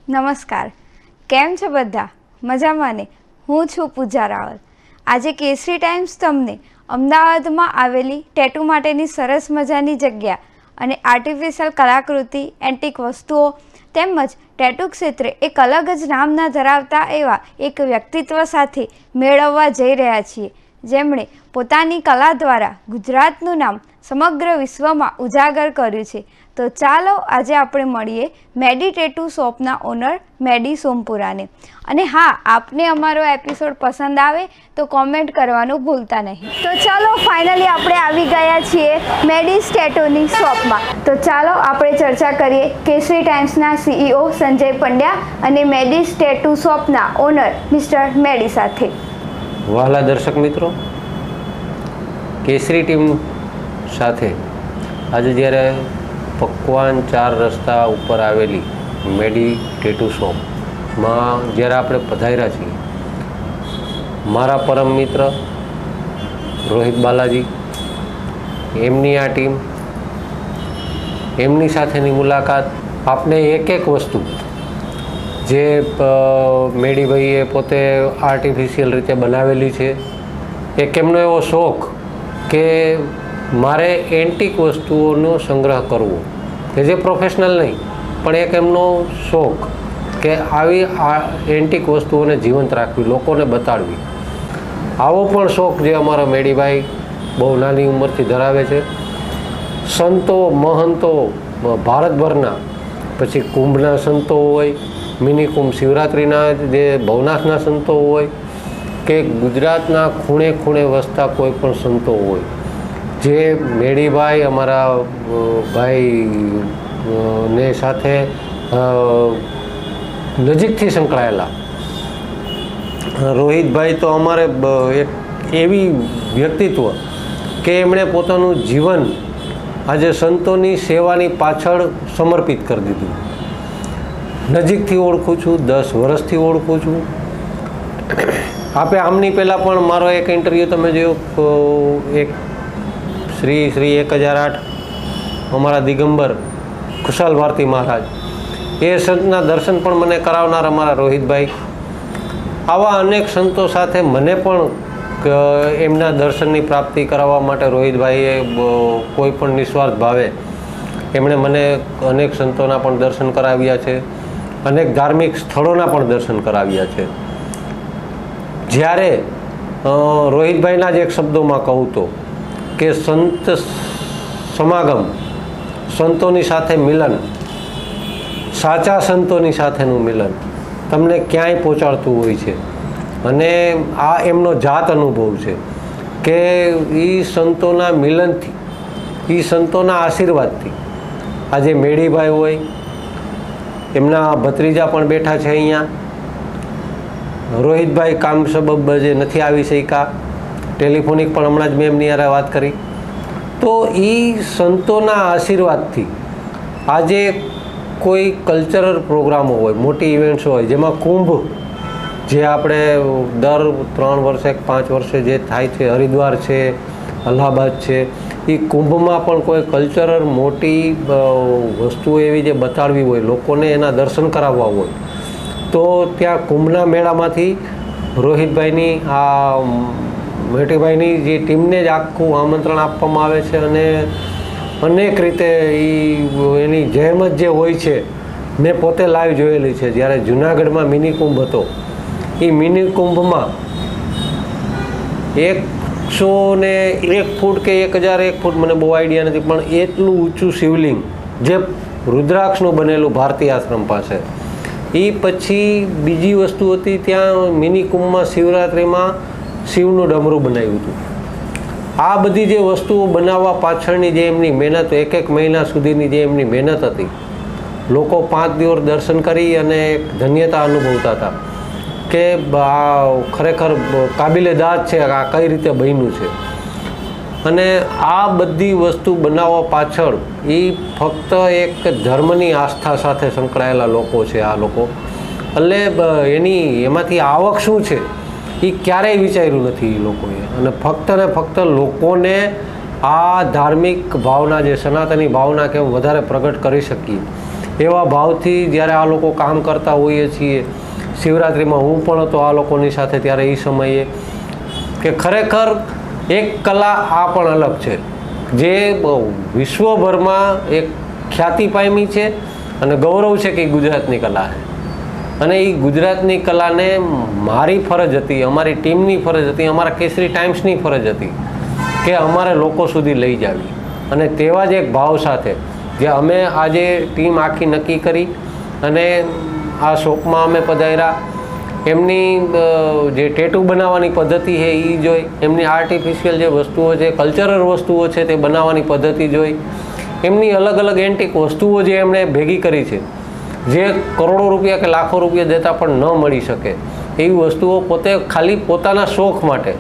નમસ્કાર, કેમ છો બધા? મજામાં ને? હું છું પૂજા રાવલ. આજે કેસરી ટાઈમ્સ તમને અમદાવાદમાં આવેલી ટેટુ માટેની સરસ મજાની જગ્યા અને આર્ટિફિશિયલ કલાકૃતિ, એન્ટિક વસ્તુઓ તેમજ ટેટુ ક્ષેત્રે એક અલગ જ નામના ધરાવતા એવા એક વ્યક્તિત્વ સાથે મેળવવા જઈ રહ્યા છીએ, જેમણે પોતાની કલા દ્વારા ગુજરાતનું નામ સમગ્ર વિશ્વમાં ઉજાગર કર્યું છે. તો ચાલો આજે આપણે મળીએ મેડી ટેટુ શોપના ઓનર મેડી સોમપુરાને. અને હા, આપને અમારો એપિસોડ પસંદ આવે તો કોમેન્ટ કરવાનું ભૂલતા નહીં. તો ચાલો ફાઇનલી આપણે આવી ગયા છીએ મેડીસ ટેટુની શોપમાં. તો ચાલો આપણે ચર્ચા કરીએ કેસરી ટાઈમ્સના CEO સંજય પંડ્યા અને મેડીસ ટેટુ શોપના ઓનર મિસ્ટર મેડી સાથે. વહાલા દર્શક મિત્રો, કેસરી ટીમ સાથે આજે જ્યારે પકવાન 4 રસ્તા ઉપર આવેલી મેડી ટેટુ શોપમાં જ્યારે આપણે પધાર્યા છીએ, મારા પરમ મિત્ર રોહિત બાલાજી, એમની આ ટીમ, એમની સાથેની મુલાકાત આપને એક એક વસ્તુ જે મેડીભાઈએ પોતે આર્ટિફિશિયલ રીતે બનાવેલી છે, એક એમનો એવો શોખ કે મારે એન્ટિક વસ્તુઓનો સંગ્રહ કરવો, કે જે પ્રોફેશનલ નહીં પણ એક એમનો શોખ કે આવી એન્ટિક વસ્તુઓને જીવંત રાખવી, લોકોને બતાડવી. આવો પણ શોખ જે અમારા મેડીભાઈ બહુ નાની ઉંમરથી ધરાવે છે. સંતો મહંતો ભારતભરના, પછી કુંભના સંતો હોય, મિની કુંભ શિવરાત્રિના જે ભવનાથના સંતો હોય, કે ગુજરાતના ખૂણે ખૂણે વસતા કોઈ પણ સંતો હોય, જે મેડીભાઈ અમારા ભાઈ ને સાથે નજીકથી સંકળાયેલા. રોહિતભાઈ તો અમારે એક એવી વ્યક્તિત્વ કે એમણે પોતાનું જીવન આજે સંતોની સેવાની પાછળ સમર્પિત કરી દીધું. નજીકથી ઓળખું છું, 10 વર્ષથી ઓળખું છું. આપે આમની પહેલાં પણ મારો એક ઇન્ટરવ્યૂ તમે જોયો, એક શ્રી 1008 અમારા દિગંબર ખુશાલ ભારતી મહારાજ, એ સંતના દર્શન પણ મને કરાવનાર અમારા રોહિતભાઈ. આવા અનેક સંતો સાથે મને પણ એમના દર્શનની પ્રાપ્તિ કરાવવા માટે રોહિતભાઈએ કોઈ પણ નિસ્વાર્થ ભાવે એમણે મને અનેક સંતોના પણ દર્શન કરાવ્યા છે, અનેક ધાર્મિક સ્થળોના પણ દર્શન કરાવ્યા છે. જ્યારે રોહિતભાઈના જ એક શબ્દોમાં કહું તો કે સંત સમાગમ, સંતોની સાથે મિલન, સાચા સંતોની સાથેનું મિલન તમને ક્યાંય પહોંચાડતું હોય છે. અને આ એમનો જાત અનુભવ છે કે એ સંતોના મિલનથી, એ સંતોના આશીર્વાદથી આજે મેડીભાઈ હોય, એમના ભત્રીજા પણ બેઠા છે અહીંયા. રોહિતભાઈ કામ સબબ જે નથી આવી શક્યા, ટેલિફોનિક પણ હમણાં જ મેં એમની યારે વાત કરી. તો એ સંતોના આશીર્વાદથી આજે કોઈ કલ્ચરલ પ્રોગ્રામો હોય, મોટી ઇવેન્ટ્સ હોય, જેમાં કુંભ જે આપણે દર 3 વર્ષે 5 વર્ષે જે થાય છે, હરિદ્વાર છે, અલ્હાબાદ છે, એ કુંભમાં પણ કોઈ કલ્ચરલ મોટી વસ્તુઓ એવી જે બતાડવી હોય, લોકોને એના દર્શન કરાવવા હોય, તો ત્યાં કુંભના મેળામાંથી રોહિતભાઈની આ મેટીભાઈની જે ટીમને જ આખું આમંત્રણ આપવામાં આવે છે. અને અનેક રીતે એની જહેમત જે હોય છે, મેં પોતે લાઈવ જોયેલી છે. જ્યારે જુનાગઢમાં મિની કુંભ હતો, એ મિની કુંભમાં 101 ફૂટ કે 1001 ફૂટ, મને બહુ આઈડિયા નથી, પણ એટલું ઊંચું શિવલિંગ જે રુદ્રાક્ષનું બનેલું ભારતી આશ્રમ પાસે. એ પછી બીજી વસ્તુ હતી, ત્યાં મિની કુંભમાં શિવરાત્રિમાં શિવનું ડમરું બનાવ્યું હતું. આ બધી જે વસ્તુઓ બનાવવા પાછળની જે એમની મહેનત, 1 મહિના સુધીની જે એમની મહેનત હતી, લોકો 5 દિવસ દર્શન કરી અને ધન્યતા અનુભવતા હતા કે આ ખરેખર કાબિલે દાદ છે, આ કઈ રીતે બન્યું છે. અને આ બધી વસ્તુ બનાવવા પાછળ એ ફક્ત એક ધર્મની આસ્થા સાથે સંકળાયેલા લોકો છે આ લોકો. એટલે એમાંથી આવક શું છે એ ક્યારેય વિચાર્યું નથી એ લોકોએ. અને ફક્ત ને ફક્ત લોકોને આ ધાર્મિક ભાવના, જે સનાતની ભાવના કેમ વધારે પ્રગટ કરી શકીએ એવા ભાવથી જ્યારે આ લોકો કામ કરતા હોઈએ છીએ. શિવરાત્રિમાં હું પણ હતો આ લોકોની સાથે ત્યારે એ સમયે, કે ખરેખર એક કલા આ પણ અલગ છે જે વિશ્વભરમાં એક ખ્યાતિ પામી છે અને ગૌરવ છે કે એ ગુજરાતની કલા છે. અને એ ગુજરાતની કલાને મારી ફરજ હતી, અમારી ટીમની ફરજ હતી, અમારા કેસરી ટાઈમ્સની ફરજ હતી કે અમારે લોકો સુધી લઈ જાવી. અને તેવા જ એક ભાવ સાથે જે અમે આજે ટીમ આખી નક્કી કરી અને આ શોપમાં અમે પધાર્યા. એમની જે ટેટુ બનાવવાની પદ્ધતિ છે એ જોઈ, એમની આર્ટિફિશિયલ જે વસ્તુઓ છે, કલ્ચરલ વસ્તુઓ છે તે બનાવવાની પદ્ધતિ જોઈ, એમની અલગ અલગ એન્ટિક વસ્તુઓ જે એમણે ભેગી કરી છે જે કરોડો રૂપિયા કે લાખો રૂપિયા દેતા પણ ન મળી શકે એવી વસ્તુઓ પોતે ખાલી પોતાના શોખ માટે,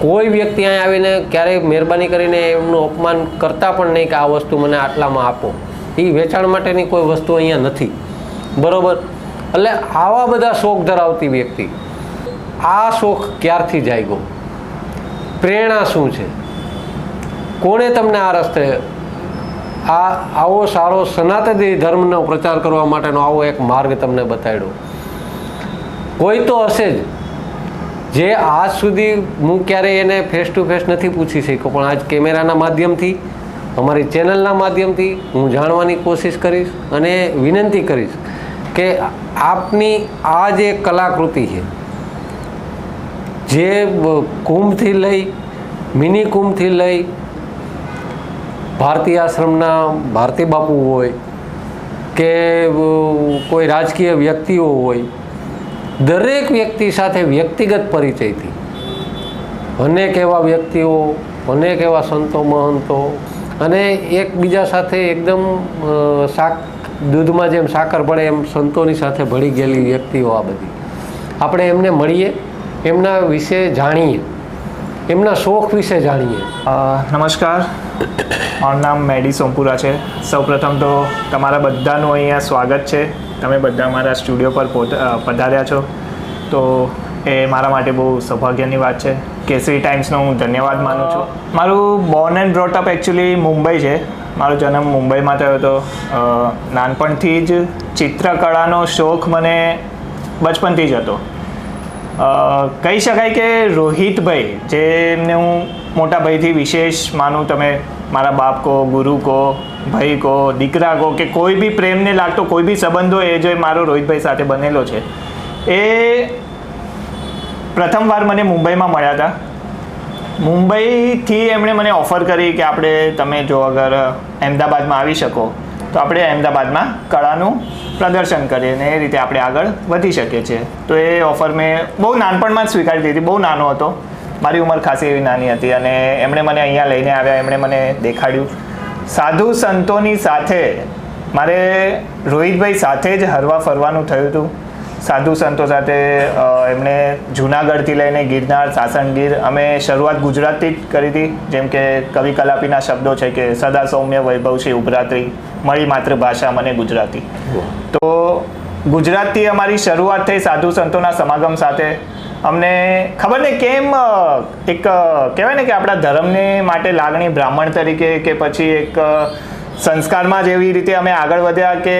કોઈ વ્યક્તિ અહીં આવીને ક્યારેય મહેરબાની કરીને એમનું અપમાન કરતા પણ નહીં કે આ વસ્તુ મને આટલામાં આપો. એ વેચાણ માટેની કોઈ વસ્તુ અહીંયા નથી, બરાબર? એટલે આવા બધા શોખ ધરાવતી વ્યક્તિ આ શોખ ક્યારથી જાગ્યો? પ્રેરણા શું છે? કોણે તમને આ રસ્તે આવો સારો સનાતની ધર્મનો પ્રચાર કરવા માટેનો આવો એક માર્ગ તમને બતાવ્યો? કોઈ તો હશે જ જે આજ સુધી હું ક્યારેય એને ફેસ ટુ ફેસ નથી પૂછી શક્યો, પણ આજ કેમેરાના માધ્યમથી, અમારી ચેનલના માધ્યમથી હું જાણવાની કોશિશ કરીશ અને વિનંતી કરીશ કે આપની આ જે કલાકૃતિ છે, જે કુંભથી લઈ, મિની કુંભથી લઈ, ભારતી આશ્રમના ભારતી બાપુ હોય કે કોઈ રાજકીય વ્યક્તિઓ હોય, દરેક વ્યક્તિ સાથે વ્યક્તિગત પરિચયથી અનેક એવા વ્યક્તિઓ, અનેક એવા સંતો મહંતો અને એકબીજા સાથે એકદમ દૂધમાં જેમ સાકર પડે એમ સંતોની સાથે ભળી ગયેલી વ્યક્તિઓ, આ બધી આપણે એમને મળીએ, એમના વિશે જાણીએ, એમના શોખ વિશે જાણીએ. નમસ્કાર, મારું નામ મેડી સોમપુરા છે. સૌપ્રથમ તો તમારા બધાનું અહીંયા સ્વાગત છે. તમે બધા મારા સ્ટુડિયો પર પધાર્યા છો તો એ મારા માટે બહુ સૌભાગ્યની વાત છે. કેસરી ટાઈમ્સનો હું ધન્યવાદ માનું છું. મારું Born and brought up actually Mumbai છે. મારો જન્મ મુંબઈમાં થયો હતો. નાનપણથી જ ચિત્રકળાનો શોખ મને બચપનથી જ હતો. કહી શકાય કે રોહિતભાઈ, જેમને હું મોટા ભાઈથી વિશેષ માનું, તમે મારા બાપ કહો, ગુરુ કહો, ભાઈ કહો, દીકરા કહો, કે કોઈ બી પ્રેમને લાગતો કોઈ બી સંબંધો એ જે મારો રોહિતભાઈ સાથે બનેલો છે, એ પ્રથમવાર મને મુંબઈમાં મળ્યા હતા. મુંબઈથી એમણે મને ઓફર કરી કે તમે જો અગર અહેમદાબાદમાં આવી શકો તો આપણે અહેમદાબાદમાં કળાનું પ્રદર્શન કરીએ અને એ રીતે આપણે આગળ વધી શકીએ છીએ. તો એ ઓફર મેં બહુ નાનપણમાં જ સ્વીકારી દીધી. બહુ નાનો હતો, મારી ઉંમર ખાસી એવી નાની હતી અને એમણે મને અહીંયા લઈને આવ્યા, એમણે મને દેખાડ્યું. સાધુ સંતોની સાથે મારે રોહિતભાઈ સાથે જ હરવા ફરવાનું થયું હતું. સાધુ સંતો સાથે એમણે જૂનાગઢથી લઈને ગિરનાર, સાસણગીર, અમે શરૂઆત ગુજરાતથી જ કરી હતી. જેમ કે કવિ કલાપીના શબ્દો છે કે સદા સૌમ્ય વૈભવ છે ઉભરાત્રી, મળી માતૃભાષા મને ગુજરાતી. તો ગુજરાતથી અમારી શરૂઆત થઈ સાધુ સંતોના સમાગમ સાથે. અમને ખબર નહીં કેમ એક કહેવાય ને કે આપણા ધર્મને માટે લાગણી બ્રાહ્મણ તરીકે કે પછી એક સંસ્કારમાં જ એવી રીતે અમે આગળ વધ્યા કે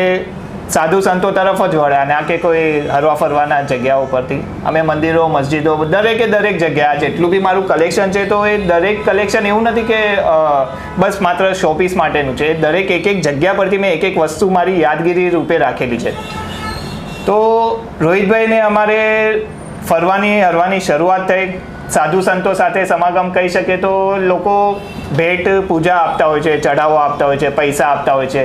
સાધુ સંતો તરફ જ વળ્યા, ના કે કોઈ હરવા ફરવાના જગ્યાઓ પરથી. અમે મંદિરો, મસ્જિદો, દરેકે દરેક જગ્યા, જેટલું બી મારું કલેક્શન છે તો એ દરેક કલેક્શન એવું નથી કે બસ માત્ર શોપીસ માટેનું છે. દરેક એક એક જગ્યા પરથી મેં એક એક વસ્તુ મારી યાદગીરી રૂપે રાખેલી છે. તો રોહિતભાઈને અમારે ફરવાની હરવાની શરૂઆત થઈ. સાધુ સંતો સાથે સમાગમ કહી શકે તો લોકો ભેટ પૂજા આપતા હોય છે, ચઢાવો આપતા હોય છે, પૈસા આપતા હોય છે,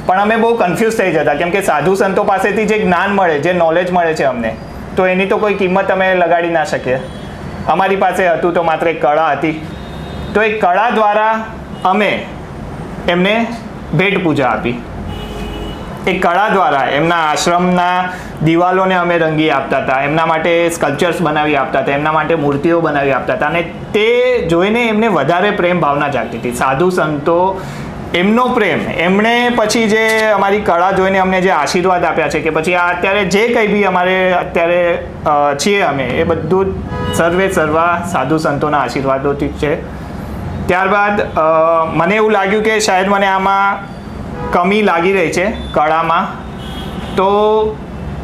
પણ અમે બહુ કન્ફ્યુઝ થઈ જતા કેમ કે સાધુ સંતો પાસેથી જે જ્ઞાન મળે, જે નોલેજ મળે છે અમને, તો એની તો કોઈ કિંમત અમે લગાડી ના શકીએ. અમારી પાસે હતું તો માત્ર એક કળા હતી. તો એ કળા દ્વારા અમે એમને ભેટ પૂજા આપી. એ કળા દ્વારા એમના આશ્રમના દિવાલોને અમે રંગી આપતા હતા, એમના માટે સ્કલ્પચર્સ બનાવી આપતા હતા, એમના માટે મૂર્તિઓ બનાવી આપતા હતા. અને તે જોઈને એમને વધારે પ્રેમ ભાવના જાગતી હતી. સાધુ સંતો એમનો પ્રેમ, એમણે પછી જે અમારી કળા જોઈને અમને જે આશીર્વાદ આપ્યા છે કે પછી આ અત્યારે જે કંઈ બી અમારે અત્યારે છીએ અમે, એ બધું જ સર્વા સાધુ સંતોના આશીર્વાદોથી છે. ત્યારબાદ મને એવું લાગ્યું કે શાયદ મને આમાં કમી લાગી રહી છે કળામાં. તો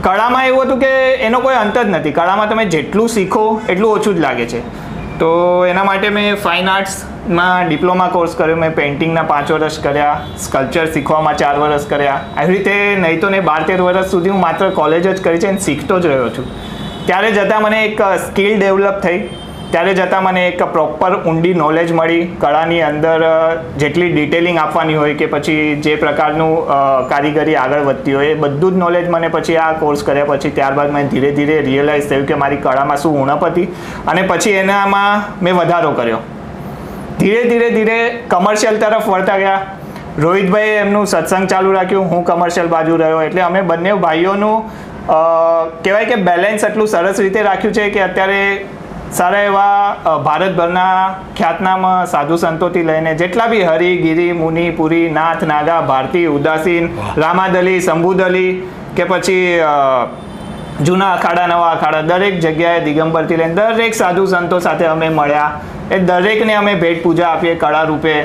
કળામાં એવું હતું કે એનો કોઈ અંત જ નથી. કળામાં તમે જેટલું શીખો એટલું ઓછું જ લાગે છે. તો એના માટે મેં ફાઇન આર્ટ્સમાં ડિપ્લોમા કોર્સ કર્યો. મેં પેઇન્ટિંગના 5 વર્ષ કર્યા, સ્કલ્પચર શીખવામાં 4 વર્ષ કર્યા. આવી રીતે નહીં તો ને 12-13 વર્ષ સુધી હું માત્ર કોલેજ જ કરી છે અને શીખતો જ રહ્યો છું. ત્યારે જતાં મને એક સ્કિલ ડેવલપ થઈ. ત્યારે જતાં મને એક પ્રોપર ઊંડી નોલેજ મળી. કળાની અંદર જેટલી ડિટેલિંગ આપવાની હોય કે પછી જે પ્રકારનું કારીગરી આગળ વધતી હોય એ બધું જ નોલેજ મને પછી આ કોર્સ કર્યા પછી ત્યારબાદ મેં ધીરે ધીરે રિયલાઇઝ થયું કે મારી કળામાં શું ઉણપ હતી અને પછી એનામાં મેં વધારો કર્યો. ધીરે ધીરે કમર્શિયલ તરફ વળતા ગયા. રોહિતભાઈએ એમનું સત્સંગ ચાલુ રાખ્યું, હું કમર્શિયલ બાજુ રહ્યો. એટલે અમે બંને ભાઈઓનું કહેવાય કે બેલેન્સ એટલું સરસ રીતે રાખ્યું છે કે અત્યારે સારા એવા ભારતભરના ખ્યાતનામ સાધુ સંતોથી લઈને જેટલા બી હરિ, ગિરી, મુનિ, પુરી, નાથ, નાગા, ભારતી, ઉદાસીન, રામાદલી, સંબુદલી કે પછી જૂના અખાડા, નવા અખાડા, દરેક જગ્યાએ દિગંબરથી લઈને દરેક સાધુ સંતો સાથે અમે મળ્યા. એ દરેકને અમે ભેટ પૂજા આપીએ કળા રૂપે.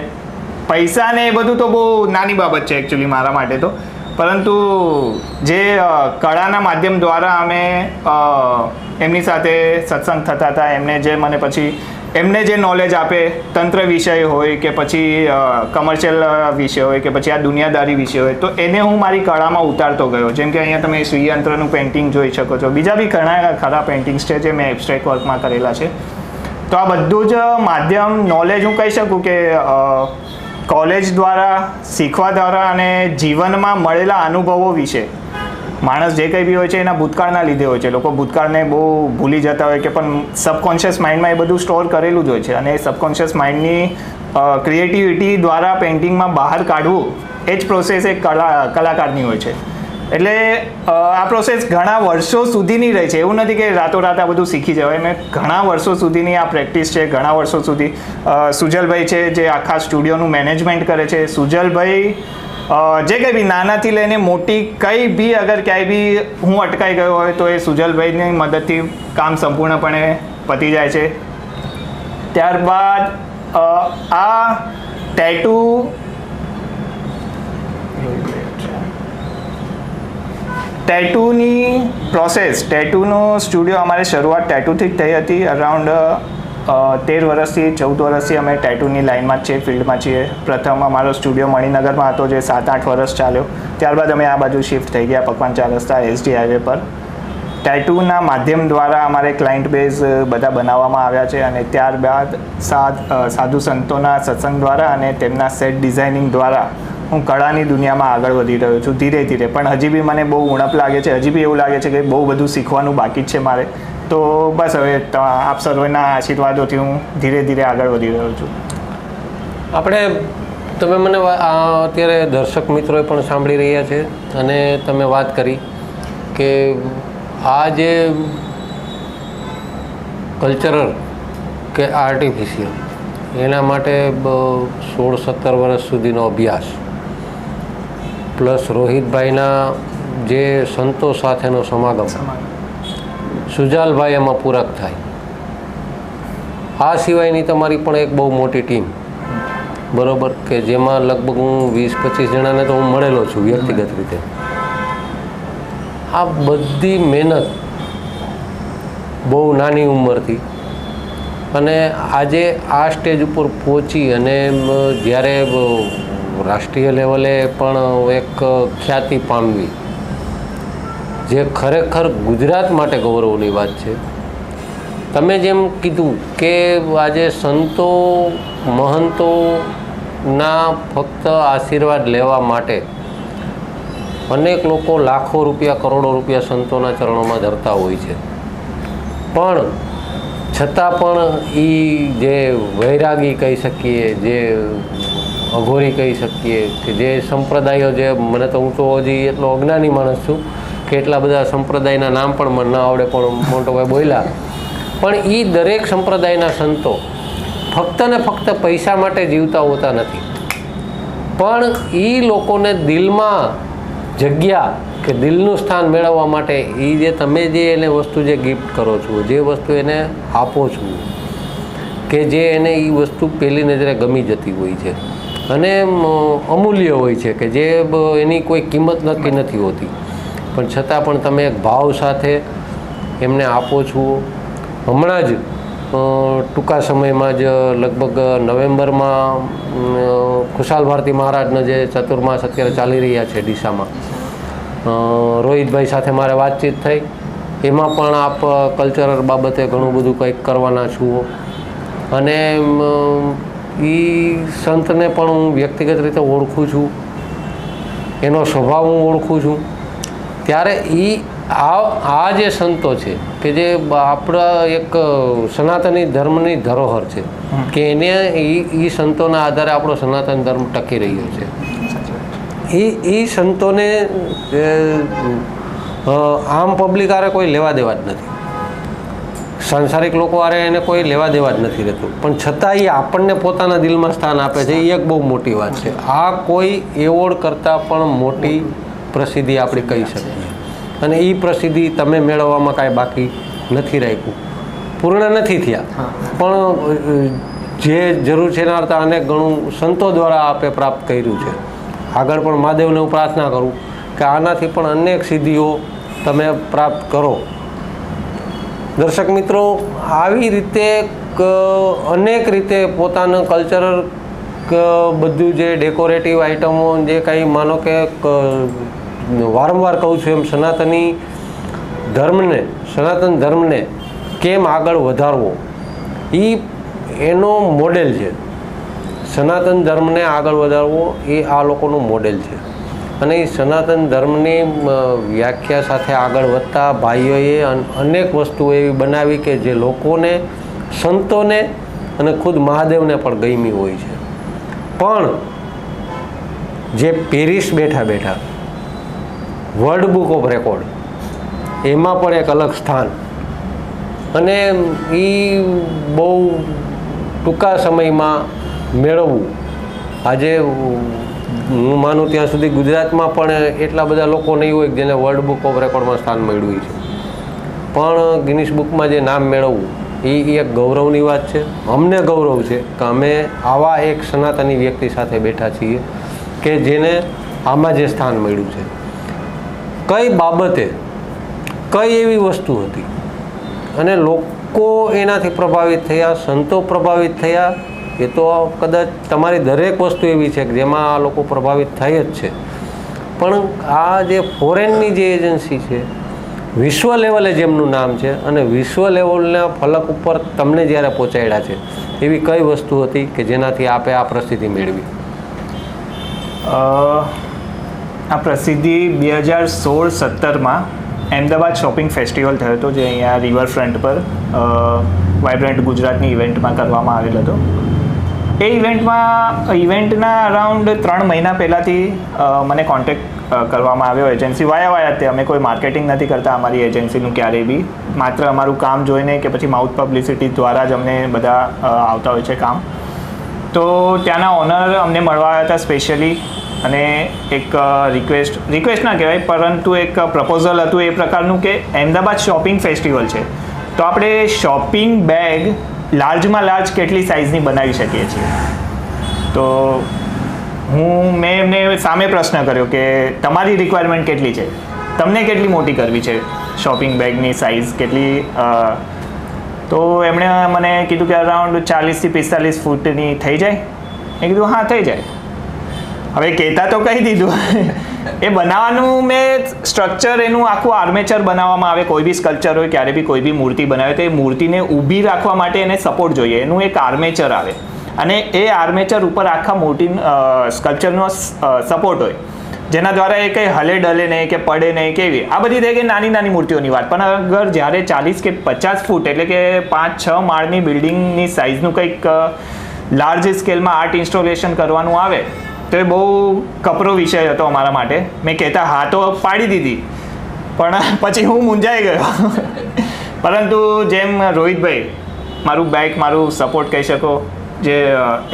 પૈસા ને એ બધું તો બહુ નાની બાબત છે એકચ્યુઅલી મારા માટે તો. પરંતુ જે કળાના માધ્યમ દ્વારા અમે એમની સાથે સત્સંગ થતા હતા, એમને જે મને પછી એમને જે નોલેજ આપે, તંત્ર વિષય હોય કે પછી કમર્શિયલ વિષય હોય કે પછી આ દુનિયાદારી વિષય હોય, તો એને હું મારી કળામાં ઉતારતો ગયો. જેમ કે અહીંયા તમે શ્રીયંત્રનું પેઇન્ટિંગ જોઈ શકો છો. બીજા બી ઘણા ખરા પેઇન્ટિંગ્સ છે જે મેં એબ્સ્ટ્રેક્ટ વર્કમાં કરેલા છે. તો આ બધું જ માધ્યમ નોલેજ હું કહી શકું કે કોલેજ દ્વારા, શીખવા દ્વારા અને જીવનમાં મળેલા અનુભવો વિશે. માણસ જે કંઈ બી હોય છે એના ભૂતકાળના લીધે હોય છે. લોકો ભૂતકાળને બહુ ભૂલી જતા હોય કે પણ સબકોન્શિયસ માઇન્ડમાં એ બધું સ્ટોર કરેલું જ હોય છે અને એ સબકોન્શિયસ માઇન્ડની ક્રિએટિવિટી દ્વારા પેઇન્ટિંગમાં બહાર કાઢવું એ જ પ્રોસેસ એક કલાકારની હોય છે. એટલે આ પ્રોસેસ ઘણા વર્ષો સુધીની રહી છે. એવું નથી કે રાતોરાત આ બધું શીખી જવાય. મેં ઘણા વર્ષો સુધીની આ પ્રેક્ટિસ છે. ઘણા વર્ષો સુધી સુજલભાઈ છે જે આખા સ્ટુડિયોનું મેનેજમેન્ટ કરે છે. સુજલભાઈ જે કંઈ બી નાનાથી લઈને મોટી કંઈ બી અગર ક્યાંય બી હું અટકાઈ ગયો હોય તો એ સુજલભાઈની મદદથી કામ સંપૂર્ણપણે પતી જાય છે. ત્યારબાદ આ ટેટુની પ્રોસેસ, ટેટુનો સ્ટુડિયો અમારી શરૂઆત ટેટુથી જ થઈ હતી. અરાઉન્ડ 13 વર્ષથી 14 વર્ષથી અમે ટેટુની લાઇનમાં જ છીએ, ફિલ્ડમાં છીએ. પ્રથમ અમારો સ્ટુડિયો મણિનગરમાં હતો જે 7-8 વર્ષ ચાલ્યો. ત્યારબાદ અમે આ બાજુ શિફ્ટ થઈ ગયા પકવાન 4 રસ્તા એસડી હાઈવે પર. ટેટુના માધ્યમ દ્વારા અમારે ક્લાયન્ટ બેઝ બધા બનાવવામાં આવ્યા છે અને ત્યારબાદ સાધુ સંતોના સત્સંગ દ્વારા અને તેમના સેટ ડિઝાઇનિંગ દ્વારા હું કળાની દુનિયામાં આગળ વધી રહ્યો છું ધીરે ધીરે. પણ હજી બી મને બહુ ઉણપ લાગે છે. હજી બી એવું લાગે છે કે બહુ બધું શીખવાનું બાકી જ છે મારે. તો બસ હવે આપ સર્વેના આશીર્વાદોથી હું ધીરે ધીરે આગળ વધી રહ્યો છું. તમે મને અત્યારે દર્શક મિત્રોએ પણ સાંભળી રહ્યા છે અને તમે વાત કરી કે આ જે કલ્ચરલ કે આર્ટિફિશિયલ એના માટે 16-17 વર્ષ સુધીનો અભ્યાસ પ્લસ રોહિતભાઈના જે સંતો સાથેનો સમાગમ, સુજાલભાઈ એમાં પૂરક થાય. આ સિવાયની તમારી પણ એક બહુ મોટી ટીમ, બરાબર, કે જેમાં લગભગ હું 20-25 જણાને તો હું મળેલો છું વ્યક્તિગત રીતે. આ બધી મહેનત બહુ નાની ઉંમરથી અને આજે આ સ્ટેજ ઉપર પહોંચી અને જ્યારે રાષ્ટ્રીય લેવલે પણ એક ખ્યાતિ પામવી, જે ખરેખર ગુજરાત માટે ગૌરવની વાત છે. તમે જેમ કીધું કે આજે સંતો મહંતોના ફક્ત આશીર્વાદ લેવા માટે અનેક લોકો લાખો રૂપિયા, કરોડો રૂપિયા સંતોના ચરણોમાં ધરતા હોય છે. પણ છતાં પણ એ જે વૈરાગી કહી શકીએ, જે અઘોરી કહી શકીએ, કે જે સંપ્રદાયો, જે મને તો હું તો હજી એટલો અજ્ઞાની માણસ છું કે એટલા બધા સંપ્રદાયના નામ પણ મને ન આવડે, પણ મોટોભાઈ બોલ્યા. પણ એ દરેક સંપ્રદાયના સંતો ફક્ત ને ફક્ત પૈસા માટે જીવતા હોતા નથી, પણ એ લોકોને દિલમાં જગ્યા કે દિલનું સ્થાન મેળવવા માટે એ જે તમે જે એને વસ્તુ જે ગિફ્ટ કરો છો, જે વસ્તુ એને આપો છો, કે જે એને એ વસ્તુ પહેલી નજરે ગમી જતી હોય છે, અને અમૂલ્ય હોય છે કે જે એની કોઈ કિંમત નક્કી નથી હોતી, પણ છતાં પણ તમે એક ભાવ સાથે એમને આપો છો. હમણાં જ ટૂંકા સમયમાં જ લગભગ નવેમ્બરમાં ખુશાલ ભારતી મહારાજના જે ચતુર્માસ અત્યારે ચાલી રહ્યા છે ડીસામાં, રોહિતભાઈ સાથે મારે વાતચીત થઈ. એમાં પણ આપ કલ્ચરલ બાબતે ઘણું બધું કંઈક કરવાના છો. અને એ સંતને પણ હું વ્યક્તિગત રીતે ઓળખું છું, એનો સ્વભાવ હું ઓળખું છું. ત્યારે આ જે સંતો છે કે જે આપણા એક સનાતની ધર્મની ધરોહર છે કે એને એ સંતોના આધારે આપણો સનાતન ધર્મ ટકી રહ્યો છે. એ સંતોને આમ પબ્લિક આરે કોઈ લેવા દેવા જ નથી, સાંસારિક લોકો આરે એને કોઈ લેવા દેવા જ નથી રહેતું, પણ છતાં એ આપણને પોતાના દિલમાં સ્થાન આપે છે. એ એક બહુ મોટી વાત છે. આ કોઈ એવોર્ડ કરતાં પણ મોટી પ્રસિદ્ધિ આપણે કહી શકીએ. અને એ પ્રસિદ્ધિ તમે મેળવવામાં કાંઈ બાકી નથી રાખ્યું, પૂર્ણ નથી થયા, પણ જે જરૂર છે એના અર્થે અનેક ઘણું સંતો દ્વારા આપે પ્રાપ્ત કર્યું છે. આગળ પણ મહાદેવને હું પ્રાર્થના કરું કે આનાથી પણ અનેક સિદ્ધિઓ તમે પ્રાપ્ત કરો. દર્શક મિત્રો, આવી રીતે અનેક રીતે પોતાનું કલ્ચરલ બધું જે ડેકોરેટિવ આઇટમો જે કંઈ માનો કે વારંવાર કહું છું એમ સનાતન ધર્મને કેમ આગળ વધારવો એનો મોડેલ છે. સનાતન ધર્મને આગળ વધારવો એ આ લોકોનું મોડેલ છે. અને એ સનાતન ધર્મની વ્યાખ્યા સાથે આગળ વધતા ભાઈઓએ અનેક વસ્તુઓ એવી બનાવી કે જે લોકોને, સંતોને અને ખુદ મહાદેવને પણ ગમી હોય છે. પણ જે પેરિસ બેઠા વર્લ્ડ બુક ઓફ રેકોર્ડ એમાં પણ એક અલગ સ્થાન, અને એ બહુ ટૂંકા સમયમાં મેળવવું. આજે હું માનું ત્યાં સુધી ગુજરાતમાં પણ એટલા બધા લોકો નહીં હોય જેને વર્લ્ડ બુક ઓફ રેકોર્ડમાં સ્થાન મળ્યું છે, પણ ગિનિસ બુકમાં જે નામ મેળવવું એ એક ગૌરવની વાત છે. અમને ગૌરવ છે કે અમે આવા એક સનાતની વ્યક્તિ સાથે બેઠા છીએ કે જેને આમાં જે સ્થાન મળ્યું છે. કઈ બાબતે કઈ એવી વસ્તુ હતી અને લોકો એનાથી પ્રભાવિત થયા, સંતો પ્રભાવિત થયા. એ તો કદાચ તમારી દરેક વસ્તુ એવી છે કે જેમાં આ લોકો પ્રભાવિત થાય જ છે. પણ આ જે ફોરેનની જે એજન્સી છે, વિશ્વ લેવલે જેમનું નામ છે અને વિશ્વ લેવલના ફલક ઉપર તમને જ્યારે પહોંચાડ્યા છે, એવી કઈ વસ્તુ હતી કે જેનાથી આપે આ પ્રસિદ્ધિ મેળવી? આ પ્રસિદ્ધિ 2016-17માં અમદાવાદ શોપિંગ ફેસ્ટિવલ થયો હતો, જે અહીંયા રિવરફ્રન્ટ પર વાઇબ્રન્ટ ગુજરાતની ઇવેન્ટમાં કરવામાં આવેલો હતો. એ ઇવેન્ટના અરાઉન્ડ 3 મહિના પહેલાંથી મને કોન્ટેક્ટ કરવામાં આવ્યો એજન્સી વાયા તે. અમે કોઈ માર્કેટિંગ નથી કરતા અમારી એજન્સીનું ક્યારેય બી, માત્ર અમારું કામ જોઈને કે પછી માઉથ પબ્લિસિટી દ્વારા જ અમને બધા આવતા હોય છે કામ. તો ત્યાંના ઓનર અમને મળવા આવ્યા હતા સ્પેશિયલી, અને એક રિક્વેસ્ટ ના કહેવાય પરંતુ એક પ્રપોઝલ હતું એ પ્રકારનું કે અમદાવાદ શોપિંગ ફેસ્ટિવલ છે તો આપણે શોપિંગ બેગ લાર્જમાં લાર્જ કેટલી સાઇઝની બનાવી શકીએ છીએ. તો મેં એમને સામે પ્રશ્ન કર્યો કે તમારી રિક્વાયરમેન્ટ કેટલી છે, તમને કેટલી મોટી કરવી છે શોપિંગ બેગની સાઇઝ કેટલી? તો એમણે મને કીધું કે અરાઉન્ડ 40 થી 45 ફૂટની થઈ જાય. મેં કીધું હા થઈ જાય. હવે કહેતા તો કહી દીધું. એ બનાવવાનું મેં સ્ટ્રક્ચર એનું આખું આર્મેચર બનાવવામાં આવે. કોઈ બી સ્કલ્પચર હોય, ક્યારે બી કોઈ બી મૂર્તિ બનાવે તો એ મૂર્તિને ઊભી રાખવા માટે એને સપોર્ટ જોઈએ. એનું એક આર્મેચર આવે અને એ આર્મેચર ઉપર આખા મોટી સ્કલ્પચરનો સપોર્ટ હોય, જેના દ્વારા એ કંઈ હલે ડલે નહીં કે પડે નહીં કેવી. આ બધી થઈ ગઈ નાની નાની મૂર્તિઓની વાત. પણ અગર જ્યારે 40 કે 50 ફૂટ એટલે કે 5-6 માળની બિલ્ડિંગની સાઇઝનું કંઈક લાર્જ સ્કેલમાં આર્ટ ઇન્સ્ટોલેશન કરવાનું આવે તો એ બહુ કપરો વિષય હતો અમારા માટે. મેં કહેતા હા તો પાડી દીધી, પણ પછી હું મૂંઝાઈ ગયો. પરંતુ જેમ રોહિતભાઈ મારું બેક, મારું સપોર્ટ કહી શકો, જે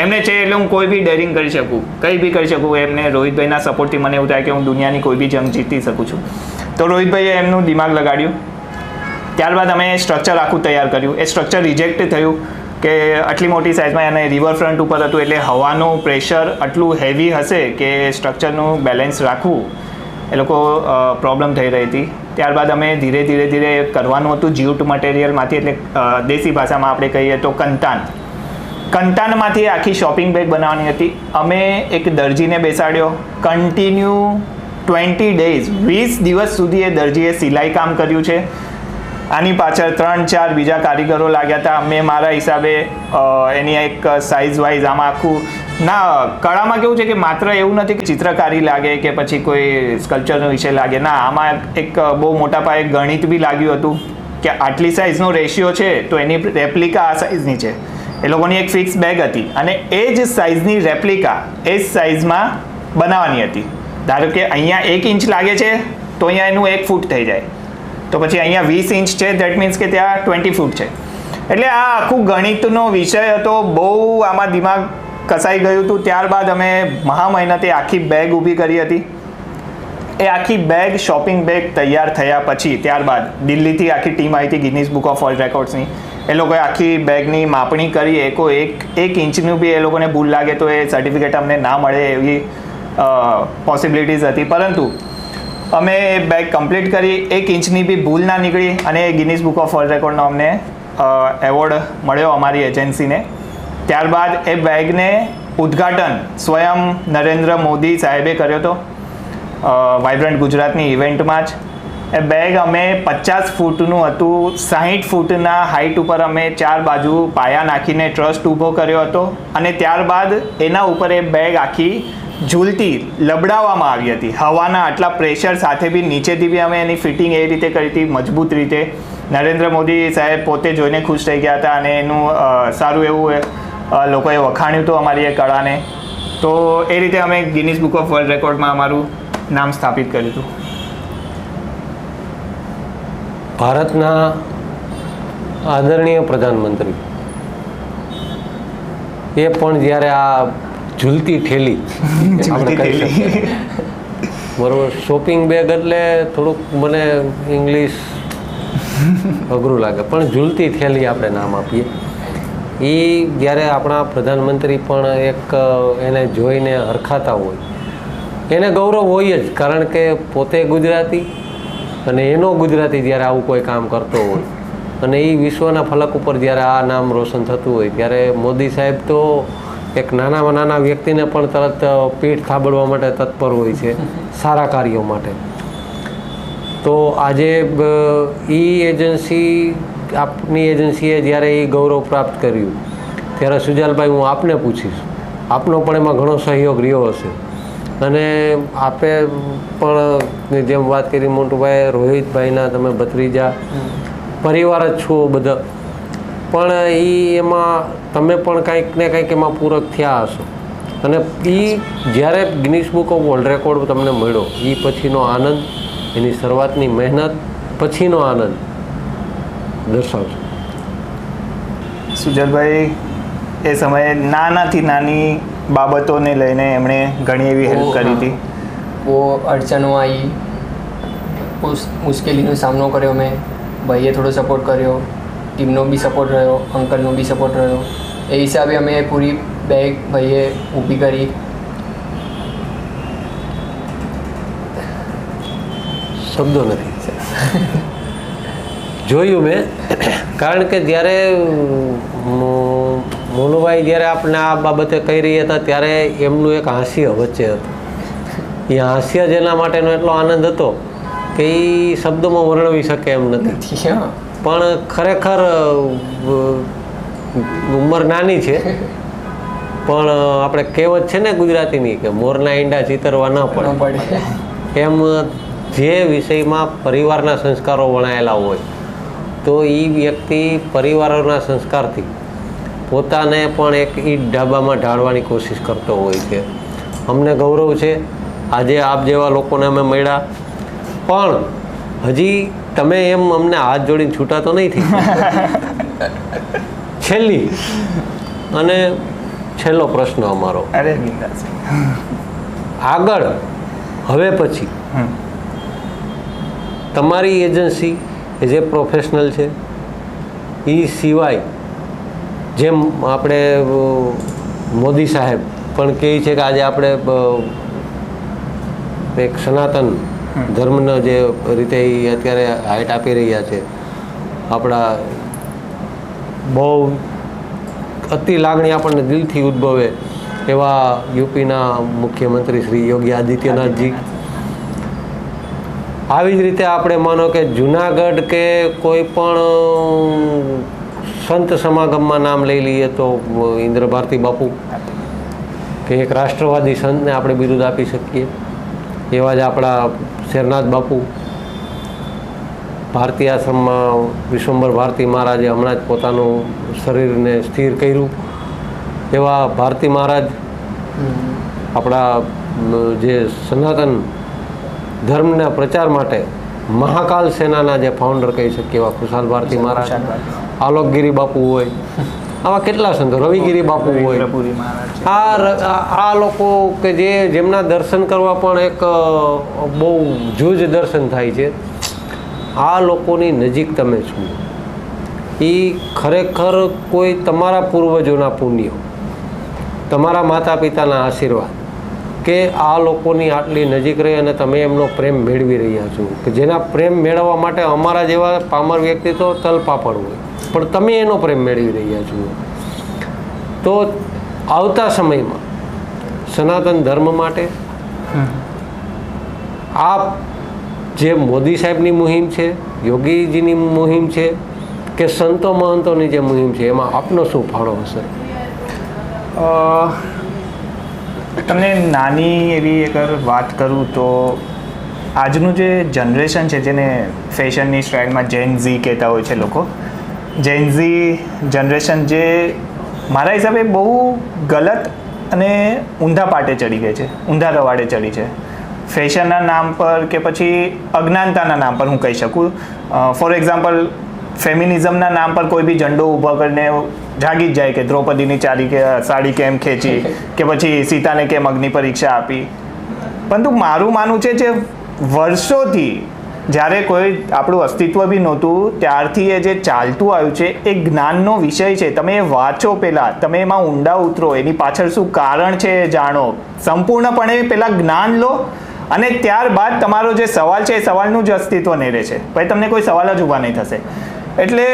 એમને છે એટલે હું કોઈ બી ડેરિંગ કરી શકું, કંઈ બી કરી શકું. એમને રોહિતભાઈના સપોર્ટથી મને એવું થાય કે હું દુનિયાની કોઈ બી જંગ જીતી શકું છું. તો રોહિતભાઈએ એમનું દિમાગ લગાડ્યું. ત્યારબાદ અમે સ્ટ્રક્ચર આખું તૈયાર કર્યું. એ સ્ટ્રક્ચર રિજેક્ટ થયું કે આટલી મોટી સાઇઝમાં અને રિવરફ્રન્ટ ઉપર હતું એટલે હવાનું પ્રેશર આટલું હેવી હશે કે સ્ટ્રક્ચરનું બેલેન્સ રાખવું એ લોકો પ્રોબ્લેમ થઈ રહી હતી. ત્યારબાદ અમે ધીરે ધીરે કરવાનું હતું જ્યુટ મટીરિયલમાંથી, એટલે દેશી ભાષામાં આપણે કહીએ તો કંતાનમાંથી આખી શોપિંગ બેગ બનાવવાની હતી. અમે એક દરજીને બેસાડ્યો, કન્ટિન્યુ 20 days 20 દિવસ સુધી એ દરજીએ સિલાઈ કામ કર્યું છે. આની પાછળ 3-4 બીજા કારીગરો લાગ્યા હતા. મેં મારા હિસાબે એની એક સાઇઝ વાઇઝ આમાં આખું ના, કળામાં કેવું છે કે માત્ર એવું નથી કે ચિત્રકારી લાગે કે પછી કોઈ સ્કલ્પચરનો વિષય લાગે, ના, આમાં એક બહુ મોટા પાયે ગણિત બી લાગ્યું હતું કે આટલી સાઇઝનો રેશિયો છે તો એની રેપ્લિકા આ સાઇઝની છે. એ લોકોની એક ફિક્સ બેગ હતી અને એ જ સાઇઝની રેપ્લિકા એ જ સાઇઝમાં બનાવવાની હતી. ધારો કે અહીંયા 1 ઇંચ લાગે છે તો અહીંયા એનું 1 ફૂટ થઈ જાય, તો પછી અહીંયા 20 ઇંચ છે, દેટ મીન્સ કે ત્યાં 20 ફૂટ છે. એટલે આ આખું ગણિતનો વિષય હતો, બહુ આમાં દિમાગ કસાઈ ગયું હતું. ત્યારબાદ અમે મહામહેનતે આખી બેગ ઊભી કરી હતી. એ આખી બેગ શોપિંગ બેગ તૈયાર થયા પછી ત્યારબાદ દિલ્હીથી આખી ટીમ આવી હતી ગિનીસ બુક ઓફ વર્લ્ડ રેકોર્ડ્સની. એ લોકોએ આખી બેગની માપણી કરી, એક ઇંચનું બી એ લોકોને ભૂલ લાગે તો એ સર્ટિફિકેટ અમને ના મળે એવી પોસિબિલિટીઝ હતી. પરંતુ અમે બેગ કમ્પ્લીટ કરી, 1 ઇંચની બી ભૂલ ના નીકળી અને ગિનીસ બુક ઓફ વર્લ્ડ રેકોર્ડનો અમને એવોર્ડ મળ્યો અમારી એજન્સીને. ત્યારબાદ એ બેગને ઉદ્ઘાટન સ્વયં નરેન્દ્ર મોદી સાહેબે કર્યો હતો વાઇબ્રન્ટ ગુજરાતની ઇવેન્ટમાં જ. એ બેગ અમે 50 ફૂટનું હતું, 60 ફૂટના હાઇટ ઉપર અમે 4 બાજુ પાયા નાખીને ટ્રસ્ટ ઊભો કર્યો હતો અને ત્યારબાદ એના ઉપર એ બેગ આખી ઝૂલતી લબડાવવામાં આવી હતી. હવાના આટલા પ્રેશર સાથે બી નીચેથી બી અમે એની ફિટિંગ એ રીતે કરી હતી, મજબૂત રીતે. નરેન્દ્ર મોદી સાહેબ પોતે જોઈને ખુશ થઈ ગયા હતા અને એનું સારું એવું લોકોએ વખાણ્યું હતું અમારી એ કળાને. તો એ રીતે અમે ગિનીસ બુક ઓફ વર્લ્ડ રેકોર્ડમાં અમારું નામ સ્થાપિત કર્યું હતું. ભારતના આદરણીય પ્રધાનમંત્રી એ પણ જ્યારે આ ઝૂલતી ઠેલી આપણે કહી શકીએ, બરોબર, શોપિંગ બેગ એટલે થોડુંક મને ઇંગ્લિશ અઘરું લાગે, પણ ઝૂલતી થેલી આપણે નામ આપીએ. એ જ્યારે આપણા પ્રધાનમંત્રી પણ એક એને જોઈને હરખાતા હોય, એને ગૌરવ હોય જ, કારણ કે પોતે ગુજરાતી અને એનો ગુજરાતી જ્યારે આવું કોઈ કામ કરતો હોય અને એ વિશ્વના ફલક ઉપર જ્યારે આ નામ રોશન થતું હોય ત્યારે મોદી સાહેબ તો એક નાનામાં નાના વ્યક્તિને પણ તરત પીઠ થાબડવા માટે તત્પર હોય છે સારા કાર્યો માટે. તો આજે આપની એજન્સીએ જ્યારે એ ગૌરવ પ્રાપ્ત કર્યું ત્યારે સુજાલભાઈ, હું આપને પૂછીશ, આપનો પણ એમાં ઘણો સહયોગ રહ્યો હશે અને આપે પણ જેમ વાત કરી મોન્ટુભાઈ, રોહિતભાઈના તમે ભત્રીજા પરિવાર જ છો બધા, પણ એમાં તમે પણ કંઈક ને કંઈક એમાં પૂરક થયા હશો અને એ જ્યારે Guinness book of world record તમને મળ્યો એ પછીનો આનંદ, એની શરૂઆતની મહેનત પછીનો આનંદ દર્શાવશો. સુજલભાઈ એ સમયે નાનાથી નાની બાબતોને લઈને એમણે ઘણી એવી હેલ્પ કરી હતી. બહુ અડચણો આવી, મુશ્કેલીનો સામનો કર્યો મેં, ભાઈએ થોડો સપોર્ટ કર્યો, ટીમનો બી સપોર્ટ રહ્યો, અંકલનો બી સપોર્ટ રહ્યો. એ હિસાબે અમે પૂરી બેગ ભાઈએ ઊભી કરી. શબ્દો નથી જોયું મેં, કારણ કે જ્યારે મોનુભાઈ જ્યારે આપણે આ બાબતે કહી રહ્યા હતા ત્યારે એમનું એક હાસ્ય વચ્ચે હતું. એ હાસ્ય જેના માટેનો એટલો આનંદ હતો કે એ શબ્દોમાં વર્ણવી શકે એમ નથી. પણ ખરેખર ઉંમર નાની છે, પણ આપણે કહેવત છે ને ગુજરાતીની કે મોરના ઈંડા ચીતરવા ન પડે, એમ જે વિષયમાં પરિવારના સંસ્કારો વણાયેલા હોય તો એ વ્યક્તિ પરિવારોના સંસ્કારથી પોતાને પણ એક ઈંટ ઢાબામાં ઢાળવાની કોશિશ કરતો હોય છે. અમને ગૌરવ છે આજે આપ જેવા લોકોને અમે મળ્યા, પણ હજી તમે એમ અમને હાથ જોડીને છૂટા તો નહીં થઈ. છેલ્લી અને છેલ્લો પ્રશ્ન અમારો, આગળ હવે પછી તમારી એજન્સી જે પ્રોફેશનલ છે એ સિવાય જેમ આપણે મોદી સાહેબ પણ કહે છે કે આજે આપણે એક સનાતન ધર્મનો જે રીતે એ અત્યારે હાઇટ આપી રહ્યા છે, આપણા બહુ અતિ લાગણી આપણને દિલથી ઉદ્ભવે એવા યુપીના મુખ્યમંત્રી શ્રી યોગી આદિત્યનાથજી. આવી જ રીતે આપણે માનો કે જુનાગઢ કે કોઈ પણ સંત સમાગમમાં નામ લઈ લઈએ તો ઇન્દ્ર ભારતી બાપુ કે એક રાષ્ટ્રવાદી સંતને આપણે બિરુદ આપી શકીએ. એવા જ આપણા શેરનાથ બાપુ, ભારતી આશ્રમમાં વિશ્વંભર ભારતી મહારાજે હમણાં જ પોતાનું શરીરને સ્થિર કર્યું. એવા ભારતી મહારાજ આપણા જે સનાતન ધર્મના પ્રચાર માટે મહાકાલ સેનાના જે ફાઉન્ડર કહી શકીએ એવા ખુશાલ ભારતી મહારાજ, આલોકગીરી બાપુ હોય, આવા કેટલા સંતો, રવિગીરી બાપુ હોય. આ લોકો કે જેમના દર્શન કરવા પણ એક બહુ જૂજ દર્શન થાય છે. આ લોકોની નજીક તમે છો, એ ખરેખર કોઈ તમારા પૂર્વજોના પુણ્યો, તમારા માતા પિતાના આશીર્વાદ કે આ લોકોની આટલી નજીક રહી અને તમે એમનો પ્રેમ મેળવી રહ્યા છો, કે જેના પ્રેમ મેળવવા માટે અમારા જેવા પામર વ્યક્તિ તો તલપાપડ હોય, પણ તમે એનો પ્રેમ મેળવી રહ્યા છો. તો આવતા સમયમાં સનાતન ધર્મ માટે આ જે મોદી સાહેબની મુહિમ છે, યોગીજીની મુહિમ છે કે સંતો મહંતોની જે મુહિમ છે, એમાં આપનો શું ફાળો હશે? તમને નાની એવી અગર વાત કરું તો આજનું જે જનરેશન છે, જેને ફેશનની સ્ટાઇલમાં જેન ઝી કહેતા હોય છે લોકો, જેન ઝી જનરેશન જે મારા હિસાબે બહુ ગલત અને ઊંધા પાટે ચડી ગઈ છે, ઊંધા રવાડે ચડી છે. ફેશનના નામ પર કે પછી અજ્ઞાનતાના નામ પર હું કહી શકું. ફોર એક્ઝામ્પલ, ફેમિનિઝમના નામ પર કોઈ બી ઝંડો ઊભો કરીને જાગી જ જાય કે દ્રૌપદીની સાડી કેમ ખેંચી કે પછી સીતાને કેમ અગ્નિ પરીક્ષા આપી. પરંતુ મારું માનવું છે જે વર્ષોથી જ્યારે કોઈ આપણું અસ્તિત્વ બી નહોતું ત્યારથી એ જે ચાલતું આવ્યું છે એ જ્ઞાનનો વિષય છે. તમે એ વાંચો, પહેલાં તમે એમાં ઊંડા ઉતરો, એની પાછળ શું કારણ છે એ જાણો, સંપૂર્ણપણે પહેલાં જ્ઞાન લો અને ત્યારબાદ તમારો જે સવાલ છે એ સવાલનું જ અસ્તિત્વ નહીં રહે છે. પછી તમને કોઈ સવાલ જ ઊભા નહીં થશે. એટલે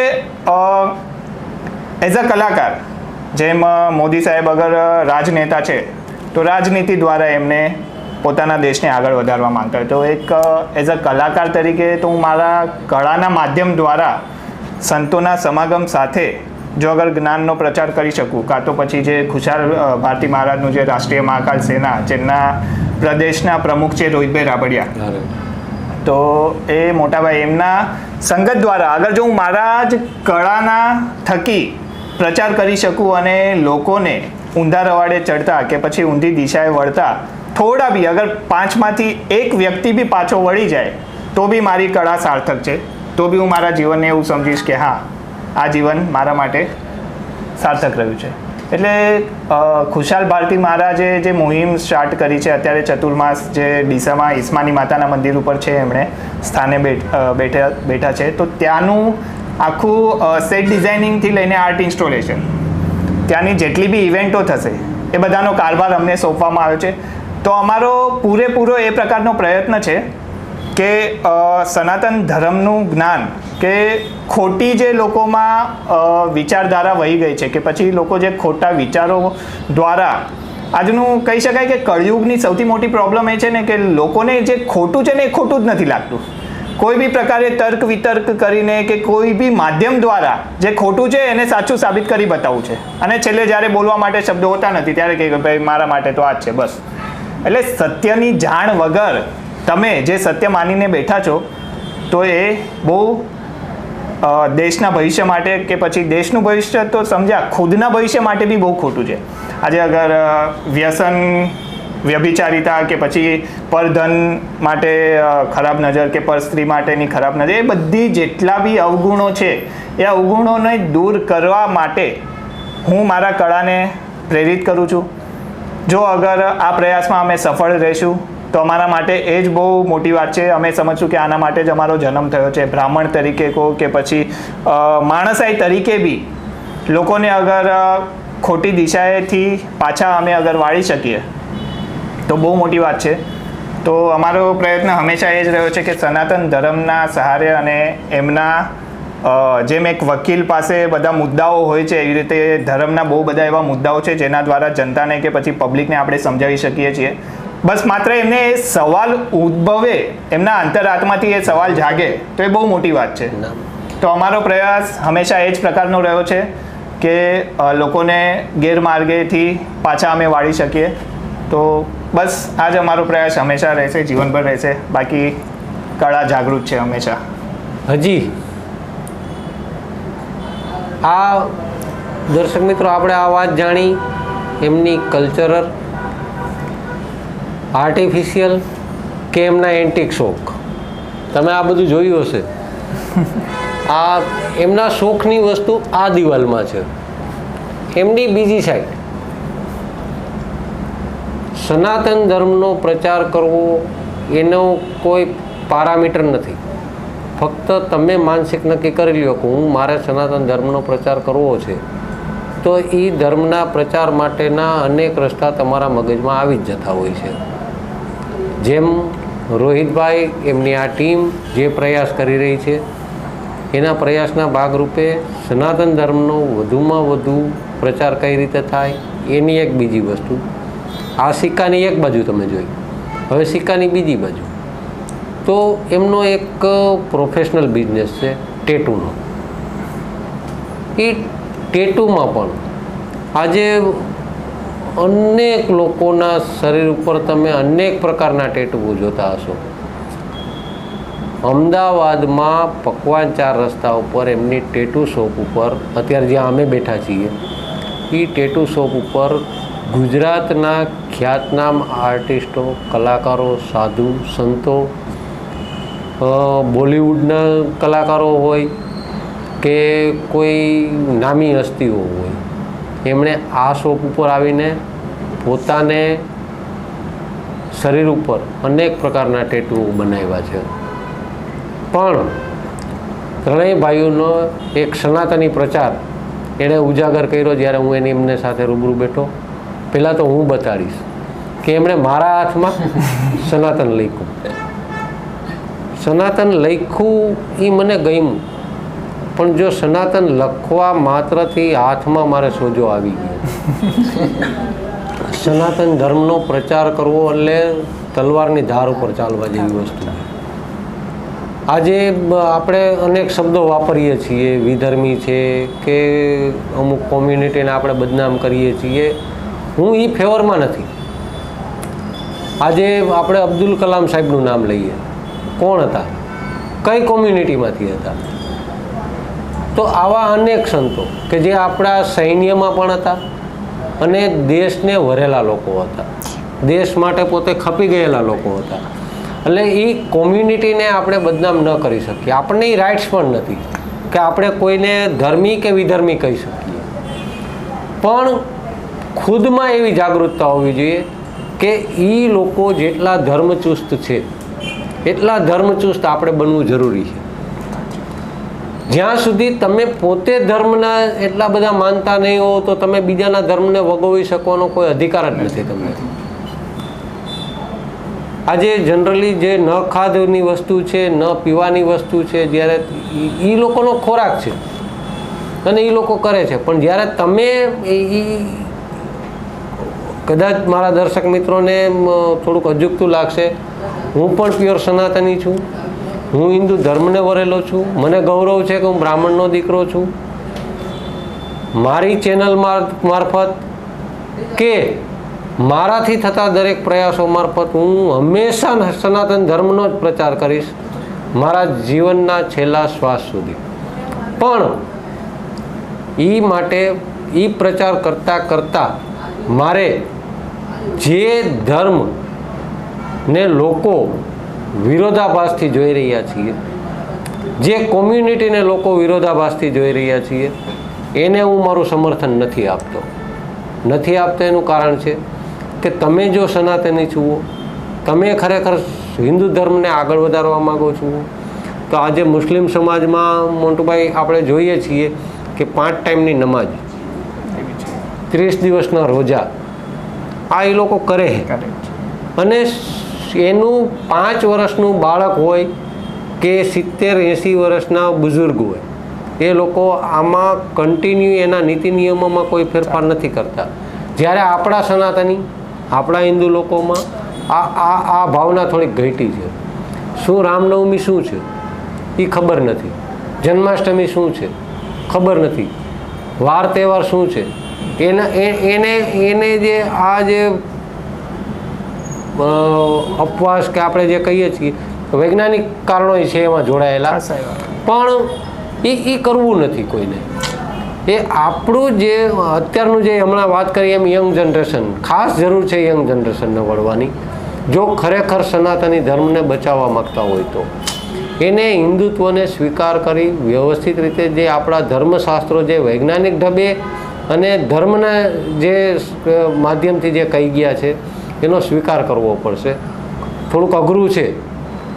એઝ અ કલાકાર, જેમ મોદી સાહેબ અગર રાજનેતા છે તો રાજનીતિ દ્વારા એમને પોતાના દેશને આગળ વધારવા માંગતા હોય, તો એક એઝ અ કલાકાર તરીકે તો હું મારા કળાના માધ્યમ દ્વારા સંતોના સમાગમ સાથે જો અગર જ્ઞાનનો પ્રચાર કરી શકું, કાં તો પછી જે ખુશાલ ભારતી મહારાજનું જે રાષ્ટ્રીય મહાકાલ સેના, જેમના પ્રદેશના પ્રમુખ છે રોહિતભાઈ રાબડિયા, તો એ મોટાભાઈ એમના સંગત દ્વારા અગર જો હું મારા જ કળાના થકી પ્રચાર કરી શકું અને લોકોને ઊંધા રવાડે ચડતા કે પછી ઊંધી દિશાએ વળતા થોડા બી, અગર 5માંથી 1 વ્યક્તિ બી પાછો વળી જાય તો બી મારી કળા સાર્થક છે. તો બી હું મારા જીવનને એવું સમજીશ કે હા, આ જીવન મારા માટે સાર્થક રહ્યું છે. એટલે ખુશાલ ભારતી મહારાજે જે મુહિમ સ્ટાર્ટ કરી છે અત્યારે ચતુર્માસ, જે ડીસામાં ઈસ્માની માતાના મંદિર ઉપર છે, એમણે સ્થાને બેઠા છે, તો ત્યાંનું આખું સેટ ડિઝાઇનિંગથી લઈને આર્ટ ઇન્સ્ટોલેશન, ત્યાંની જેટલી બી ઇવેન્ટો થશે એ બધાનો કારભાર અમને સોંપવામાં આવ્યો છે. તો અમારો પૂરેપૂરો એ પ્રકારનો પ્રયત્ન છે કે સનાતન ધર્મનું જ્ઞાન, કે ખોટી જે લોકોમાં વિચારધારા વહી ગઈ છે, કે પછી લોકો જે ખોટા વિચારો દ્વારા, આજનું કહી શકાય કે કળયુગની સૌથી મોટી પ્રોબ્લેમ એ છે ને કે લોકોને જે ખોટું છે ને એ ખોટું જ નથી લાગતું. કોઈ બી પ્રકારે તર્ક વિતર્ક કરીને કે કોઈ બી માધ્યમ દ્વારા જે ખોટું છે એને સાચું સાબિત કરી બતાવવું છે, અને છેલ્લે જ્યારે બોલવા માટે શબ્દો હોતા નથી ત્યારે કે ભાઈ મારા માટે તો આ જ છે બસ. એટલે સત્યની જાણ વગર તમે જે સત્ય માનીને બેઠા છો તો એ બહુ દેશના ભવિષ્ય માટે કે પછી દેશનું ભવિષ્ય તો સમજ્યા, ખુદના ભવિષ્ય માટે બી બહુ ખોટું છે. આજે અગર વ્યસન, વ્યભિચારિતા કે પછી પરધન માટે ખરાબ નજર કે પર સ્ત્રી માટેની ખરાબ નજર, એ બધી જેટલા બી અવગુણો છે એ અવગુણોને દૂર કરવા માટે હું મારા કળાને પ્રેરિત કરું છું. જો અગર આ પ્રયાસમાં અમે સફળ રહીશું તો અમારા માટે એ જ બહુ મોટી વાત છે. અમે સમજશું કે આના માટે જ અમારો જન્મ થયો છે, બ્રાહ્મણ તરીકે કહો કે પછી માણસાઈ તરીકે બી લોકોને અગર ખોટી દિશાએથી પાછા અમે અગર વાળી શકીએ તો બહુ મોટી વાત છે. તો અમારો પ્રયત્ન હંમેશા એ જ રહ્યો છે કે સનાતન ધર્મના સહારે અને એમના જેમ એક વકીલ પાસે બધા મુદ્દાઓ હોય છે એવી રીતે ધર્મના બહુ બધા એવા મુદ્દાઓ છે જેના દ્વારા જનતાને કે પછી પબ્લિકને આપણે સમજાવી શકીએ છીએ. બસ માત્ર એમને એ સવાલ ઉદ્ભવે, એમના અંતરાત્માથી એ સવાલ જાગે તો એ બહુ મોટી વાત છે. તો અમારો પ્રયાસ હંમેશા એ જ પ્રકારનો રહ્યો છે કે લોકોને ગેરમાર્ગેથી પાછા અમે વાળી શકીએ. તો બસ આ જ અમારો પ્રયાસ હંમેશા રહેશે, જીવનભર રહેશે. બાકી કળા જાગૃત છે હંમેશા. હજી આ દર્શક મિત્રો આપણે આ વાત જાણી એમની કલ્ચરલ, આર્ટિફિશિયલ કે એમના એન્ટિક શોખ. તમે આ બધું જોયું હશે. આ એમના શોખની વસ્તુ આ દિવાલમાં છે. એમની બીજી સાઈડ સનાતન ધર્મનો પ્રચાર કરવો એનો કોઈ પારામીટર નથી. ફક્ત તમે માનસિક નક્કી કરી લો કે હું મારે સનાતન ધર્મનો પ્રચાર કરવો છે તો એ ધર્મના પ્રચાર માટેના અનેક રસ્તા તમારા મગજમાં આવી જ જતા હોય છે. જેમ રોહિતભાઈ એમની આ ટીમ જે પ્રયાસ કરી રહી છે એના પ્રયાસના ભાગરૂપે સનાતન ધર્મનો વધુમાં વધુ પ્રચાર કઈ રીતે થાય એની એક બીજી વસ્તુ. આ સિક્કાની એક બાજુ તમે જોઈ, હવે સિક્કાની બીજી બાજુ. તો એમનો એક પ્રોફેશનલ બિઝનેસ છે ટેટૂનો. એ ટેટૂમાં પણ આજે અનેક લોકોના શરીર ઉપર તમે અનેક પ્રકારના ટેટૂ જોતા હશો. અમદાવાદમાં પકવાન 4 રસ્તા ઉપર એમની ટેટૂ શોપ ઉપર, અત્યારે જ્યાં અમે બેઠા છીએ એ ટેટૂ શોપ ઉપર ગુજરાતના ખ્યાતનામ આર્ટિસ્ટો, કલાકારો, સાધુ સંતો, બોલિવૂડના કલાકારો હોય કે કોઈ નામી હસ્તીઓ હોય, એમણે આ શોપ ઉપર આવીને પોતાને શરીર ઉપર અનેક પ્રકારના ટેટુ બનાવ્યા છે. પણ ત્રણેય ભાઈઓનો એક સનાતની પ્રચાર એણે ઉજાગર કર્યો જ્યારે હું એમને સાથે રૂબરૂ બેઠો. પહેલાં તો હું બતાડીશ કે એમણે મારા હાથમાં સનાતન લખ્યું. સનાતન લખ્યું એ મને ગમ્યું, પણ જો સનાતન લખવા માત્રથી હાથમાં મારે સોજો આવી ગયો. સનાતન ધર્મનો પ્રચાર કરવો એટલે તલવારની ધાર ઉપર ચાલવા જેવી વસ્તુ છે. આજે આપણે અનેક શબ્દો વાપરીએ છીએ, વિધર્મી છે કે અમુક કોમ્યુનિટીને આપણે બદનામ કરીએ છીએ. હું એ ફેવરમાં નથી. આજે આપણે અબ્દુલ કલામ સાહેબનું નામ લઈએ. કોણ હતા? કઈ કોમ્યુનિટીમાંથી હતા? તો આવા અનેક સંતો કે જે આપણા સૈન્યમાં પણ હતા અને દેશને વરેલા લોકો હતા, દેશ માટે પોતે ખપી ગયેલા લોકો હતા. એટલે એ કોમ્યુનિટીને આપણે બદનામ ન કરી શકીએ. આપણને એ રાઇટ્સ પણ નથી કે આપણે કોઈને ધર્મી કે વિધર્મી કહી શકીએ. પણ ખુદમાં એવી જાગૃતતા હોવી જોઈએ કે એ લોકો જેટલા ધર્મચુસ્ત છે એટલા ધર્મચુસ્ત આપણે બનવું જરૂરી છે. જ્યાં સુધી તમે પોતે ધર્મના એટલા બધા માનતા નહીં હો તો તમે બીજાના ધર્મને વગોવી શકવાનો કોઈ અધિકાર જ નથી તમને. આજે જનરલી જે ન ખાધની વસ્તુ છે, ન પીવાની વસ્તુ છે, જ્યારે એ લોકોનો ખોરાક છે અને એ લોકો કરે છે, પણ જ્યારે તમે એ કદાચ મારા દર્શક મિત્રોને થોડુંક અજુગતું લાગશે, હું પણ પ્યોર સનાતની છું, હું હિન્દુ ધર્મને વરેલો છું, મને ગૌરવ છે કે હું બ્રાહ્મણનો દીકરો છું. મારી ચેનલ મારફત કે મારાથી થતા દરેક પ્રયાસો મારફત હું હંમેશા સનાતન ધર્મનો જ પ્રચાર કરીશ મારા જીવનના છેલ્લા શ્વાસ સુધી. પણ એ માટે એ પ્રચાર કરતાં કરતાં મારે જે ધર્મને લોકો વિરોધાભાસથી જોઈ રહ્યા છીએ, જે કોમ્યુનિટીને લોકો વિરોધાભાસથી જોઈ રહ્યા છીએ, એને હું મારું સમર્થન નથી આપતો. એનું કારણ છે કે તમે જો સનાતની છો, તમે ખરેખર હિન્દુ ધર્મને આગળ વધારવા માગો છો, તો આજે મુસ્લિમ સમાજમાં મોન્ટુભાઈ આપણે જોઈએ છીએ કે 5 ટાઈમની નમાજ, 30 દિવસના રોજા આ એ લોકો કરે છે. અને એનું 5 વર્ષનું બાળક હોય કે 70-80 વર્ષના બુઝુર્ગ હોય, એ લોકો આમાં કન્ટિન્યુ એના નીતિ નિયમોમાં કોઈ ફેરફાર નથી કરતા. જ્યારે આપણા સનાતની, આપણા હિન્દુ લોકોમાં આ ભાવના થોડીક ઘટી છે. શું રામનવમી શું છે એ ખબર નથી, જન્માષ્ટમી શું છે ખબર નથી, વાર તહેવાર શું છે, એને જે આ જે અપવાસ કે આપણે જે કહીએ છીએ વૈજ્ઞાનિક કારણો છે એમાં જોડાયેલા, પણ એ કરવું નથી કોઈને. એ આપણું જે અત્યારનું જે હમણાં વાત કરીએ એમ યંગ જનરેશન, ખાસ જરૂર છે યંગ જનરેશનને વળવાની. જો ખરેખર સનાતની ધર્મને બચાવવા માગતા હોય તો એને હિન્દુત્વને સ્વીકાર કરી વ્યવસ્થિત રીતે જે આપણા ધર્મશાસ્ત્રો જે વૈજ્ઞાનિક ઢબે અને ધર્મના જે માધ્યમથી જે કહી ગયા છે એનો સ્વીકાર કરવો પડશે. થોડુંક અઘરું છે,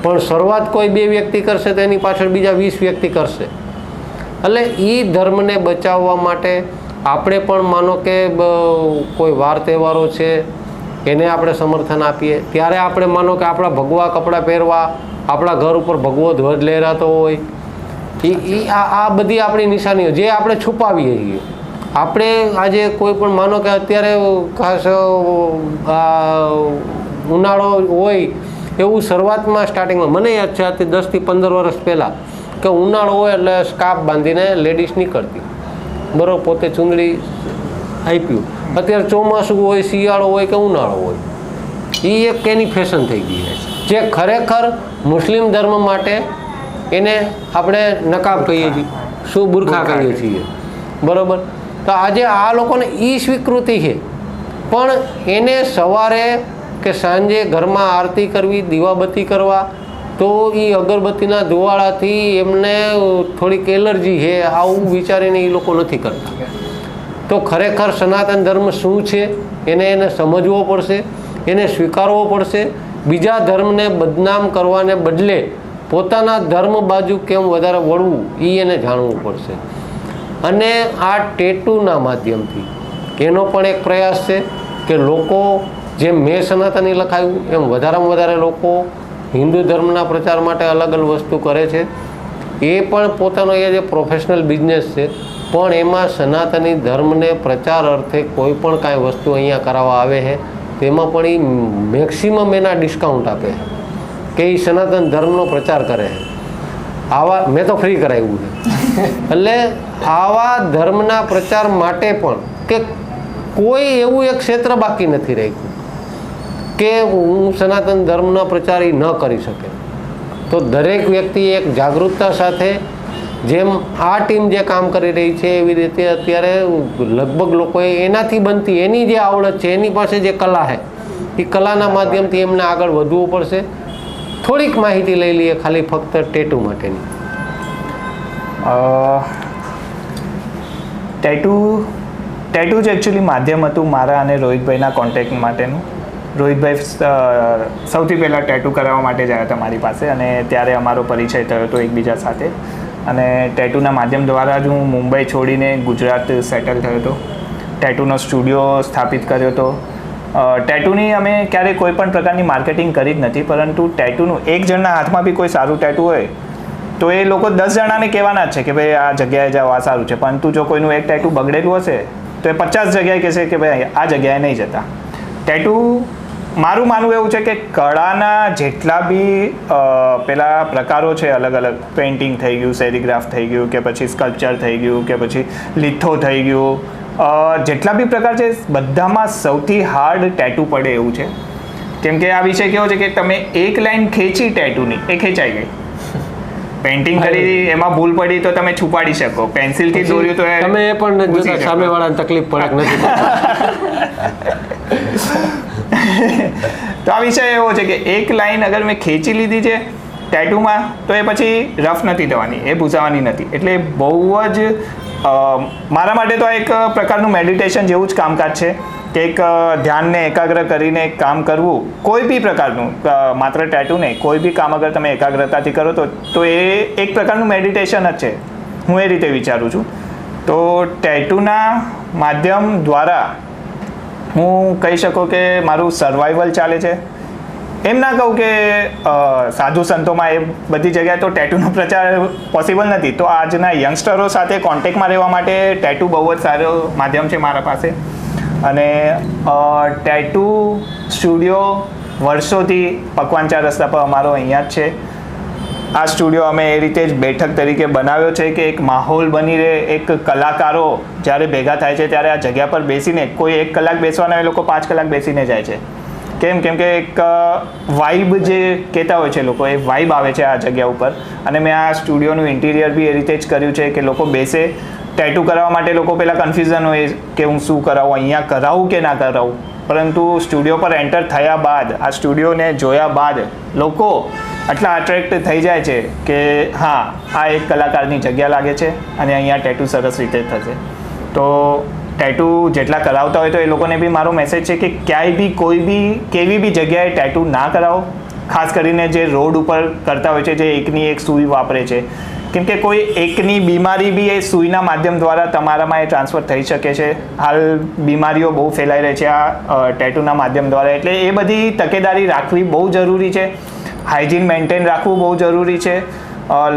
પણ શરૂઆત કોઈ 2 વ્યક્તિ કરશે તો એની પાછળ બીજા 20 વ્યક્તિ કરશે. એટલે એ ધર્મને બચાવવા માટે આપણે પણ માનો કે કોઈ વાર તહેવારો છે એને આપણે સમર્થન આપીએ, ત્યારે આપણે માનો કે આપણા ભગવા કપડાં પહેરવા, આપણા ઘર ઉપર ભગવો ધ્વજ લહેરાતો હોય, આ બધી આપણી નિશાનીઓ જે આપણે છુપાવીએ છીએ. આપણે આજે કોઈ પણ માનો કે અત્યારે ખાસ ઉનાળો હોય એવું શરૂઆતમાં સ્ટાર્ટિંગમાં મને યાદ છે, આજથી 10 થી 15 વર્ષ પહેલાં કે ઉનાળો હોય એટલે સ્કાર્ફ બાંધીને લેડીઝ નીકળતી, બરાબર, પોતે ચૂંદડી આપ્યું. અત્યારે ચોમાસું હોય, શિયાળો હોય કે ઉનાળો હોય, એ એક એની ફેશન થઈ ગઈ છે. જે ખરેખર મુસ્લિમ ધર્મ માટે એને આપણે નકાબ કહીએ છીએ, શું બુરખા કહીએ છીએ, બરાબર. તો આજે આ લોકોને એ સ્વીકૃતિ છે, પણ એને સવારે કે સાંજે ઘરમાં આરતી કરવી, દીવાબત્તી કરવા, તો એ અગરબત્તીના ધુવાળાથી એમને થોડીક એલર્જી છે આવું વિચારીને એ લોકો નથી કરતા. તો ખરેખર સનાતન ધર્મ શું છે એને સમજવો પડશે, એને સ્વીકારવો પડશે. બીજા ધર્મને બદનામ કરવાને બદલે પોતાના ધર્મ બાજુ કેમ વધારે વળવું એ એને જાણવું પડશે. અને આ ટેટુના માધ્યમથી એનો પણ એક પ્રયાસ છે કે લોકો જેમ મેં સનાતની લખાયું એમ વધારેમાં વધારે લોકો હિન્દુ ધર્મના પ્રચાર માટે અલગ અલગ વસ્તુ કરે છે. એ પણ પોતાનો એ જે પ્રોફેશનલ બિઝનેસ છે, પણ એમાં સનાતની ધર્મને પ્રચાર અર્થે કોઈ પણ કાંઈ વસ્તુ અહીંયા કરાવવા આવે છે તેમાં પણ એ મેક્સિમમ એના ડિસ્કાઉન્ટ આપે છે કે એ સનાતન ધર્મનો પ્રચાર કરે છે. આવા મેં તો ફ્રી કરાવ્યું છે. એટલે આવા ધર્મના પ્રચાર માટે પણ કે કોઈ એવું એક ક્ષેત્ર બાકી નથી રાખ્યું કે હું સનાતન ધર્મના પ્રચાર એ ન કરી શકે. તો દરેક વ્યક્તિ એક જાગૃતતા સાથે, જેમ આ ટીમ જે કામ કરી રહી છે એવી રીતે અત્યારે લગભગ લોકોએ એનાથી બનતી એની જે આવડત છે, એની પાસે જે કલા છે એ કલાના માધ્યમથી એમને આગળ વધવું પડશે. થોડીક માહિતી લઈ લઈએ ખાલી ફક્ત ટેટુ માટેની. ટેટુ જ એકચ્યુઅલી માધ્યમ હતું મારા અને રોહિતભાઈના કોન્ટેક્ટ માટેનું. રોહિતભાઈ સૌથી પહેલાં ટેટુ કરાવવા માટે જ આવ્યા હતા મારી પાસે, અને ત્યારે અમારો પરિચય થયો હતો એકબીજા સાથે. અને ટેટુના માધ્યમ દ્વારા જ હું મુંબઈ છોડીને ગુજરાત સેટલ થયો હતો. ટેટુનો સ્ટુડિયો સ્થાપિત કર્યો હતો. ટેટુની અમે ક્યારેય કોઈ પણ પ્રકારની માર્કેટિંગ કરી જ નથી, પરંતુ ટેટુનું એક જણના હાથમાં બી કોઈ સારું ટેટુ હોય તો એ લોકો 10 જણાને કહેવાના જ છે કે ભાઈ આ જગ્યાએ જાઓ, આ સારું છે. પરંતુ જો કોઈનું એક ટેટુ બગડેલું હશે તો એ 50 જગ્યાએ કહેશે કે ભાઈ આ જગ્યાએ નહીં જતા. ટેટુ મારું માનવું એવું છે કે કળાના જેટલા બી પેલા પ્રકારો છે અલગ અલગ, પેઇન્ટિંગ થઈ ગયું, સેરીગ્રાફ થઈ ગયું, કે પછી સ્કલ્પચર થઈ ગયું, કે પછી લિથો થઈ ગયું, જેટલા બી પ્રકાર છે બધામાં સૌથી હાર્ડ ટેટુ પડે એવું છે. કેમ કે આ વિષય કેવો છે કે તમે એક લાઈન ખેંચી ટેટુની, એ ખેંચાઈ ગઈ. પેઇન્ટિંગ કરી એમાં ભૂલ પડી તો તમે છુપાડી શકો, પેન્સિલથી દોર્યું તો તમે એ પણ જોતા સામેવાળાને તકલીફ પડે નથી. તો આ વિષય એવો છે કે એક લાઈન અગર મેં ખેંચી લીધી છે ટેટુમાં તો એ પછી રફ નથી થવાની, એ ભૂસાવાની નથી. એટલે બહુ જ મારા માટે તો એક પ્રકારનું મેડિટેશન જેવું જ કામકાજ છે કે એક ધ્યાનને એકાગ્ર કરીને એક કામ કરવું, કોઈ બી પ્રકારનું, માત્ર ટેટુ નહીં, કોઈ બી કામ અગર તમે એકાગ્રતાથી કરો તો એ એક પ્રકારનું મેડિટેશન જ છે. હું એ રીતે વિચારું છું. તો ટેટુના માધ્યમ દ્વારા હું કહી શકું કે મારું સર્વાઈવલ ચાલે છે. એમ ના કહું કે સાધુ સંતોમાં એ બધી જગ્યાએ તો ટેટુનો પ્રચાર પોસિબલ નથી, તો આજના યંગસ્ટરો સાથે કોન્ટેક્ટમાં રહેવા માટે ટેટુ બહુ જ સારો માધ્યમ છે મારા પાસે. અને ટેટુ સ્ટુડિયો વર્ષોથી પકવાન 4 રસ્તા પર અમારો અહીંયા જ છે. આ સ્ટુડિયો અમે એ રીતે જ બેઠક તરીકે બનાવ્યો છે કે એક માહોલ બની રહે, એક કલાકારો જ્યારે ભેગા થાય છે ત્યારે આ જગ્યા પર બેસીને કોઈ 1 કલાક બેસવાના એ લોકો 5 કલાક બેસીને જાય છે. કેમ કે એક વાઇબ જે કહેતા હોય છે લોકો, એ વાઇબ આવે છે આ જગ્યા ઉપર. અને મેં આ સ્ટુડિયોનું ઇન્ટિરિયર બી એ રીતે જ કર્યું છે કે લોકો બેસે. ટેટુ કરાવવા માટે લોકો પહેલાં કન્ફ્યુઝન હોય કે હું શું કરાવું, અહીંયા કરાવું કે ના કરાવું, પરંતુ સ્ટુડિયો પર એન્ટર થયા બાદ, આ સ્ટુડિયોને જોયા બાદ લોકો આટલા અટ્રેક્ટ થઈ જાય છે કે હા, આ એક કલાકારની જગ્યા લાગે છે અને અહીંયા ટેટુ સરસ રીતે થશે. તો ટેટુ જેટલા કરાવતા હોય તો એ લોકોને બી મારો મેસેજ છે કે ક્યાંય બી કોઈ બી કેવી બી જગ્યાએ ટેટુ ના કરાવો. ખાસ કરીને જે રોડ ઉપર કરતા હોય છે, જે એકની એક સૂઈ વાપરે છે, કેમ કે કોઈ એકની બીમારી બી એ સૂઈના માધ્યમ દ્વારા તમારામાં એ ટ્રાન્સફર થઈ શકે છે. હાલ બીમારીઓ બહુ ફેલાઈ રહી છે આ ટેટુના માધ્યમ દ્વારા, એટલે એ બધી તકેદારી રાખવી બહુ જરૂરી છે. હાઇજીન મેન્ટેન રાખવું બહુ જરૂરી છે.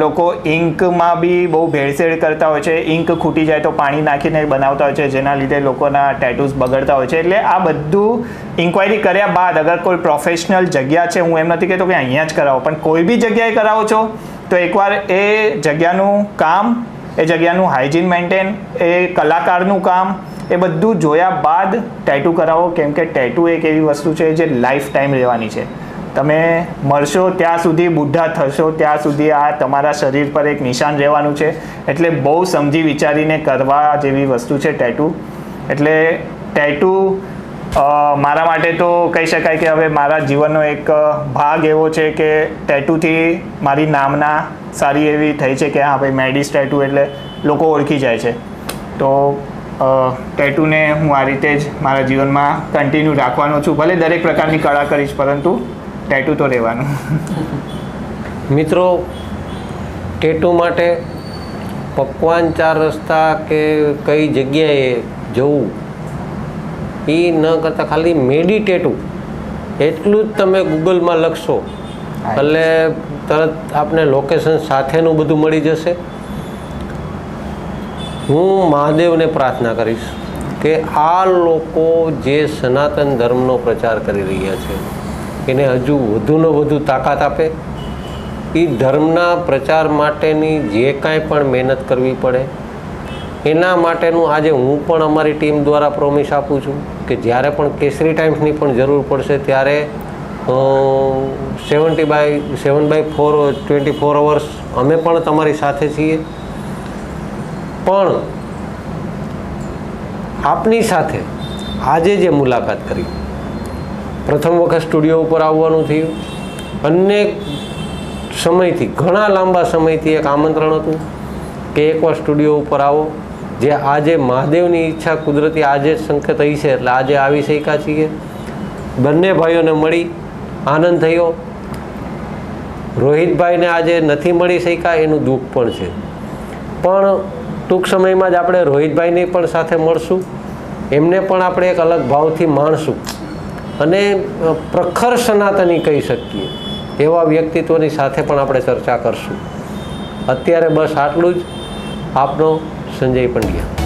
લોકો ઇંકમાં બી બહુ ભેળસેળ કરતા હોય છે. ઇંક ખૂટી જાય તો પાણી નાખીને બનાવતા હોય છે, જેના લીધે લોકોના ટેટૂઝ બગડતા હોય છે. એટલે આ બધું ઇન્ક્વાયરી કર્યા બાદ અગર કોઈ પ્રોફેશનલ જગ્યા છે, હું એમ નથી કહેતો કે અહીંયા જ કરાવો, પણ કોઈ બી જગ્યાએ કરાવો છો તો એકવાર એ જગ્યાનું કામ, એ જગ્યાનું હાઇજીન મેન્ટેન, એ કલાકારનું કામ, એ બધું જોયા બાદ ટેટુ કરાવો. કેમ કે ટેટુ એક એવી વસ્તુ છે જે લાઈફ ટાઈમ રહેવાની છે. તમે મળશો ત્યાં સુધી, બુઢા થશો ત્યાં સુધી આ તમારા શરીર પર એક નિશાન રહેવાનું છે. એટલે બહુ સમજી વિચારીને કરવા જેવી વસ્તુ છે ટેટુ. એટલે ટેટુ મારા માટે તો કહી શકાય કે હવે મારા જીવનનો એક ભાગ એવો છે કે ટેટુથી મારી નામના સારી એવી થઈ છે કે હા ભાઈ, મેડિસ ટેટુ એટલે લોકો ઓળખી જાય છે. તો ટેટુને હું આ રીતે જ મારા જીવનમાં કન્ટિન્યુ રાખવાનો છું. ભલે દરેક પ્રકારની કળા કરીશ, પરંતુ ટેટુ તો રહેવાનું. મિત્રો, ટેટુ માટે પકવાન 4 રસ્તા કે કઈ જગ્યાએ જવું એ ન કરતાં ખાલી મેડિટેટુ એટલું જ તમે ગૂગલમાં લખશો એટલે તરત આપને લોકેશન સાથેનું બધું મળી જશે. હું મહાદેવને પ્રાર્થના કરીશ કે આ લોકો જે સનાતન ધર્મનો પ્રચાર કરી રહ્યા છે એને હજુ વધુને વધુ તાકાત આપે. એ ધર્મના પ્રચાર માટેની જે કાંઈ પણ મહેનત કરવી પડે એના માટેનું આજે હું પણ અમારી ટીમ દ્વારા પ્રોમિસ આપું છું કે જ્યારે પણ કેસરી ટાઈમ્સની પણ જરૂર પડશે ત્યારે 7/4 24 અવર્સ અમે પણ તમારી સાથે છીએ. પણ આપની સાથે આજે જે મુલાકાત કરી, પ્રથમ વખત સ્ટુડિયો ઉપર આવવાનું થયું, અનેક સમયથી, ઘણા લાંબા સમયથી એક આમંત્રણ હતું કે એકવાર સ્ટુડિયો ઉપર આવો. જે આજે મહાદેવની ઈચ્છા કુદરતી આજે જ સંકેત થઈ છે એટલે આજે આવી શક્યા છીએ. બંને ભાઈઓને મળી આનંદ થયો. રોહિતભાઈને આજે નથી મળી શક્યા એનું દુઃખ પણ છે, પણ ટૂંક સમયમાં જ આપણે રોહિતભાઈને પણ સાથે મળશું. એમને પણ આપણે એક અલગ ભાવથી માણશું અને પ્રખર સનાતની કહી શકીએ એવા વ્યક્તિત્વની સાથે પણ આપણે ચર્ચા કરશું. અત્યારે બસ આટલું જ. આપનો સંજય પંડ્યા.